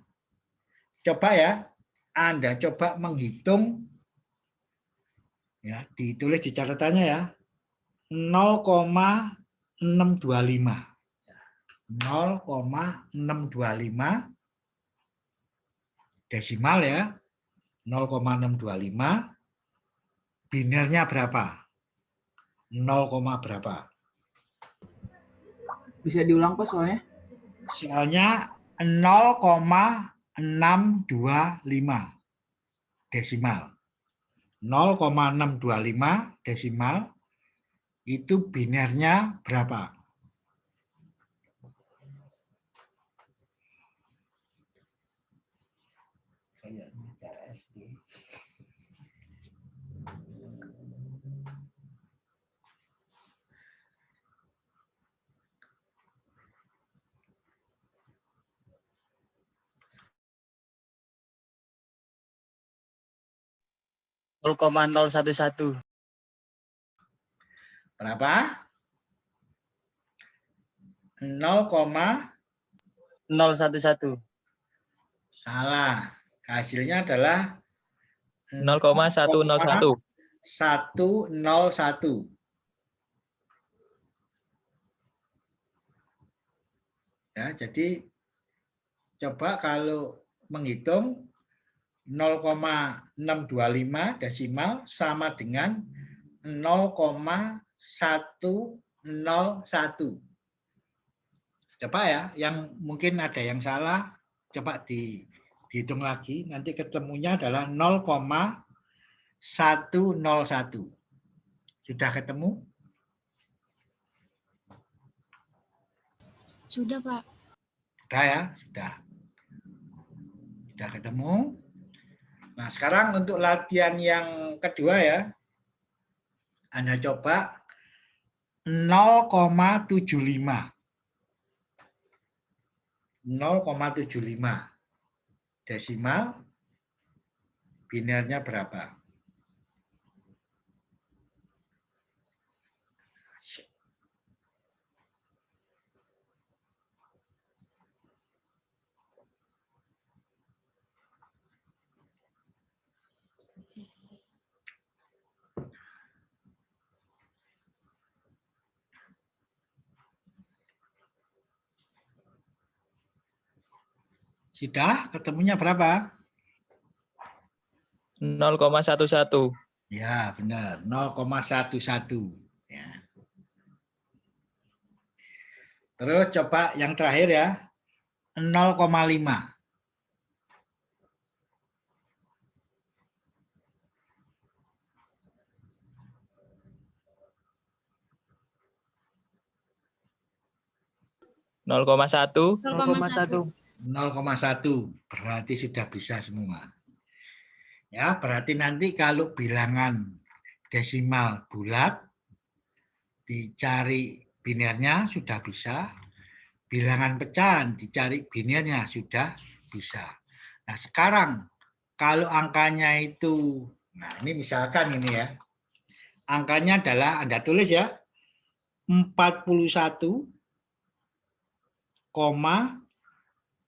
coba ya, Anda coba menghitung ya, ditulis di catatannya ya. 0,625. 0,625 desimal ya. 0,625 binarnya berapa? 0, berapa? Bisa diulang Pak soalnya? Soalnya 0,625 desimal. 0,625 desimal itu binarnya berapa? .011. Berapa? 0,011. Salah. Hasilnya adalah 0,101. 101. Ya, jadi coba kalau menghitung 0,625 desimal sama dengan 0,101. Coba ya, yang mungkin ada yang salah, coba dihitung lagi. Nanti ketemunya adalah 0,101. Sudah ketemu? Sudah, Pak. Sudah ya? Sudah. Sudah ketemu. Nah, sekarang untuk latihan yang kedua ya. Anda coba 0,75. 0,75 desimal binernya berapa? Sudah? Ketemunya berapa? 0,11. Ya, benar. 0,11. Ya. Terus coba yang terakhir ya. 0,5. Nol koma satu. 0,1. 0,1 berarti sudah bisa semua. Ya, berarti nanti kalau bilangan desimal bulat dicari binernya sudah bisa, bilangan pecahan dicari binernya sudah bisa. Nah, sekarang kalau angkanya itu, nah ini misalkan ini ya. Angkanya adalah Anda tulis ya 41,6875.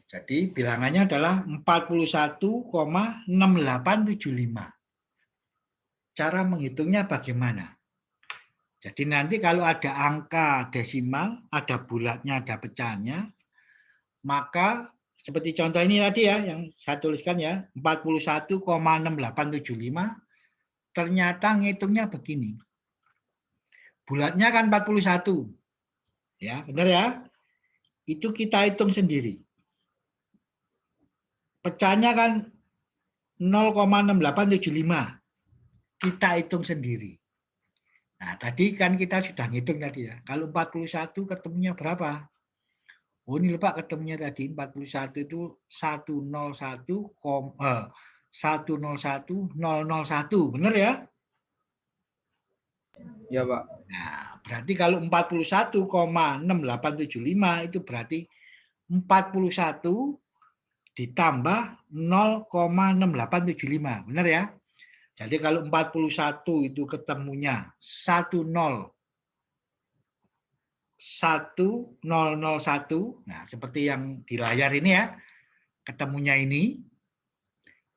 Jadi bilangannya adalah 41,6875. Cara menghitungnya bagaimana? Jadi nanti kalau ada angka desimal, ada bulatnya, ada pecahannya, maka seperti contoh ini tadi ya, yang saya tuliskan ya, 41,6875, ternyata ngitungnya begini. Bulatnya kan 41. Ya, benar ya? Itu kita hitung sendiri. Pecahnya kan 0,6875. Kita hitung sendiri. Nah, tadi kan kita sudah ngitung tadi ya. Kalau 41 ketemunya berapa? Oh, ini lupa ketemunya tadi. 41 itu 101,001. Benar ya? Ya, Pak. Nah, berarti kalau 41,6875 itu berarti 41 ditambah 0,6875. Benar ya? Jadi kalau 41 itu ketemunya 101. Nah, seperti yang di layar ini ya. Ketemunya ini.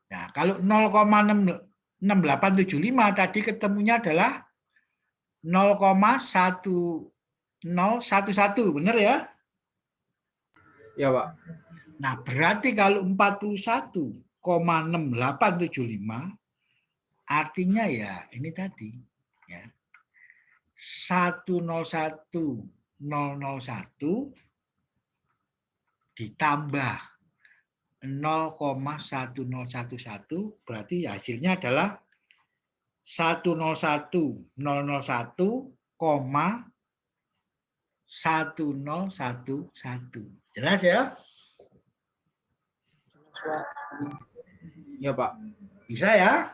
Nah, kalau 0,6875 tadi ketemunya adalah 0,1011. Benar ya? Ya, Pak. Nah, berarti kalau 41,6875 artinya ya ini tadi ya. 101,001 ditambah 0,1011 berarti hasilnya adalah 101,1011. Jelas ya? Ya, Pak. Bisa ya?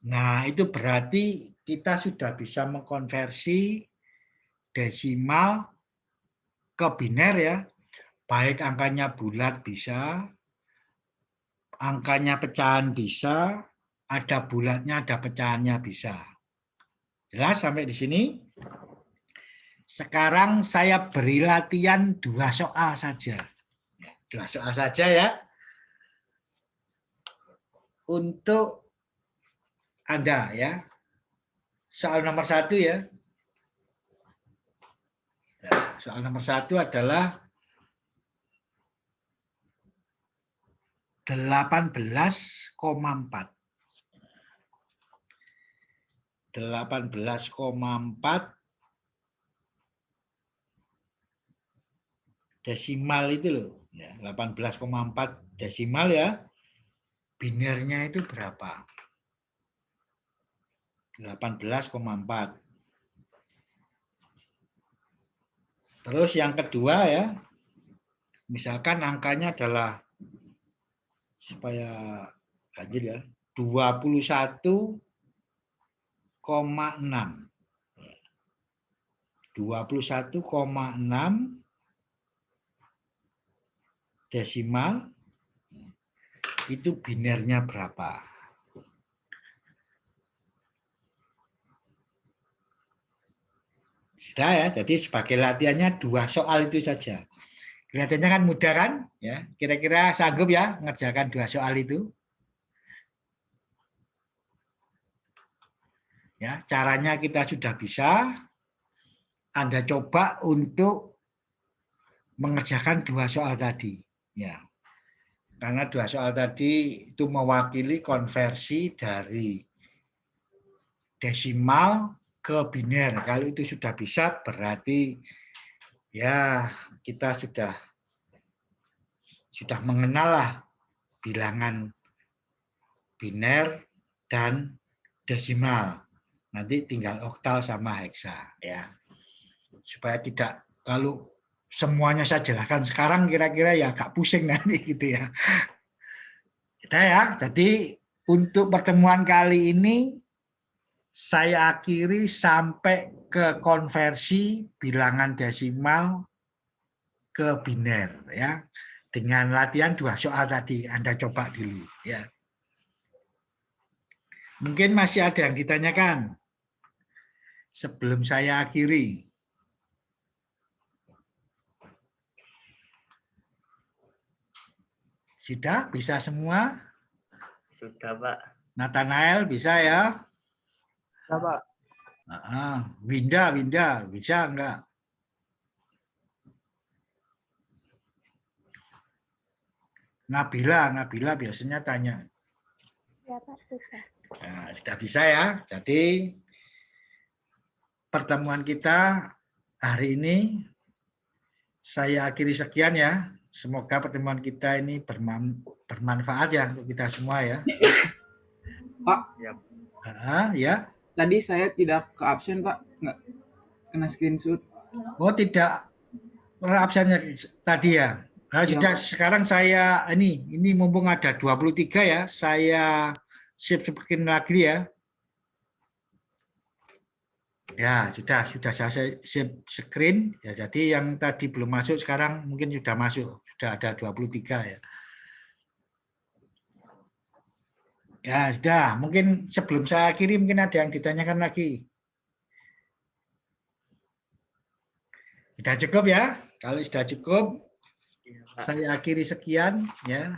Nah, itu berarti kita sudah bisa mengkonversi desimal ke biner ya. Baik angkanya bulat bisa, angkanya pecahan bisa, ada bulatnya, ada pecahannya bisa. Jelas sampai di sini? Sekarang saya beri latihan 2 soal saja. 2 soal saja ya. Untuk Anda ya. Soal nomor 1 ya. soal nomor 1 adalah 18,4. 18,4 desimal itu loh. Ya, 18,4 desimal ya. Binernya itu berapa? 18,4. Terus yang kedua ya, misalkan angkanya adalah supaya ganjil ya, 21,6. 21,6 desimal itu binernya berapa? Sudah ya, jadi sebagai latihannya 2 soal itu saja. Kelihatannya kan mudah kan? Ya, kira-kira sanggup ya mengerjakan 2 soal itu? Ya, caranya kita sudah bisa. Anda coba untuk mengerjakan 2 soal tadi. Ya, karena 2 soal tadi itu mewakili konversi dari desimal ke biner. Kalau itu sudah bisa, berarti ya kita sudah mengenal lah bilangan biner dan desimal. Nanti tinggal oktal sama heksa ya. Supaya tidak, kalau semuanya saya jelaskan sekarang kira-kira ya agak pusing nanti gitu ya. Kita ya. Jadi untuk pertemuan kali ini saya akhiri sampai ke konversi bilangan desimal ke biner ya. Dengan latihan 2 soal tadi Anda coba dulu ya. Mungkin masih ada yang ditanyakan sebelum saya akhiri. Sudah bisa semua? Sudah, Pak. Nathanael bisa ya? Ya, Pak. Winda bisa enggak? Nabila biasanya tanya. Ya Pak, sudah. Nah, sudah bisa ya. Jadi pertemuan kita hari ini saya akhiri sekian ya. Semoga pertemuan kita ini bermanfaat ya untuk kita semua ya. Pak, Ya. tadi saya tidak ke absen, Pak. Nggak kena screenshot. Oh, tidak absennya tadi ya. Nah, Iya, sudah Pak. sekarang saya ini mumpung ada 23 ya, saya share screen lagi ya. Ya, sudah saya share screen ya. Jadi yang tadi belum masuk sekarang mungkin sudah masuk. Sudah ada 23 ya. Ya, sudah. Mungkin sebelum saya akhiri mungkin ada yang ditanyakan lagi. Sudah cukup ya? Kalau sudah cukup, saya akhiri sekian ya.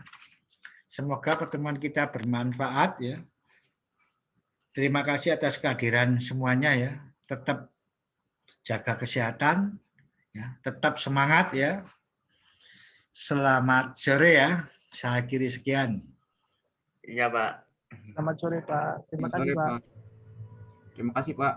Semoga pertemuan kita bermanfaat ya. Terima kasih atas kehadiran semuanya ya. Tetap jaga kesehatan ya, tetap semangat ya. Selamat sore ya. Saya akhiri sekian. Iya, Pak. Selamat sore, Pak. Terima kasih, Sore, Pak. Terima kasih, Pak.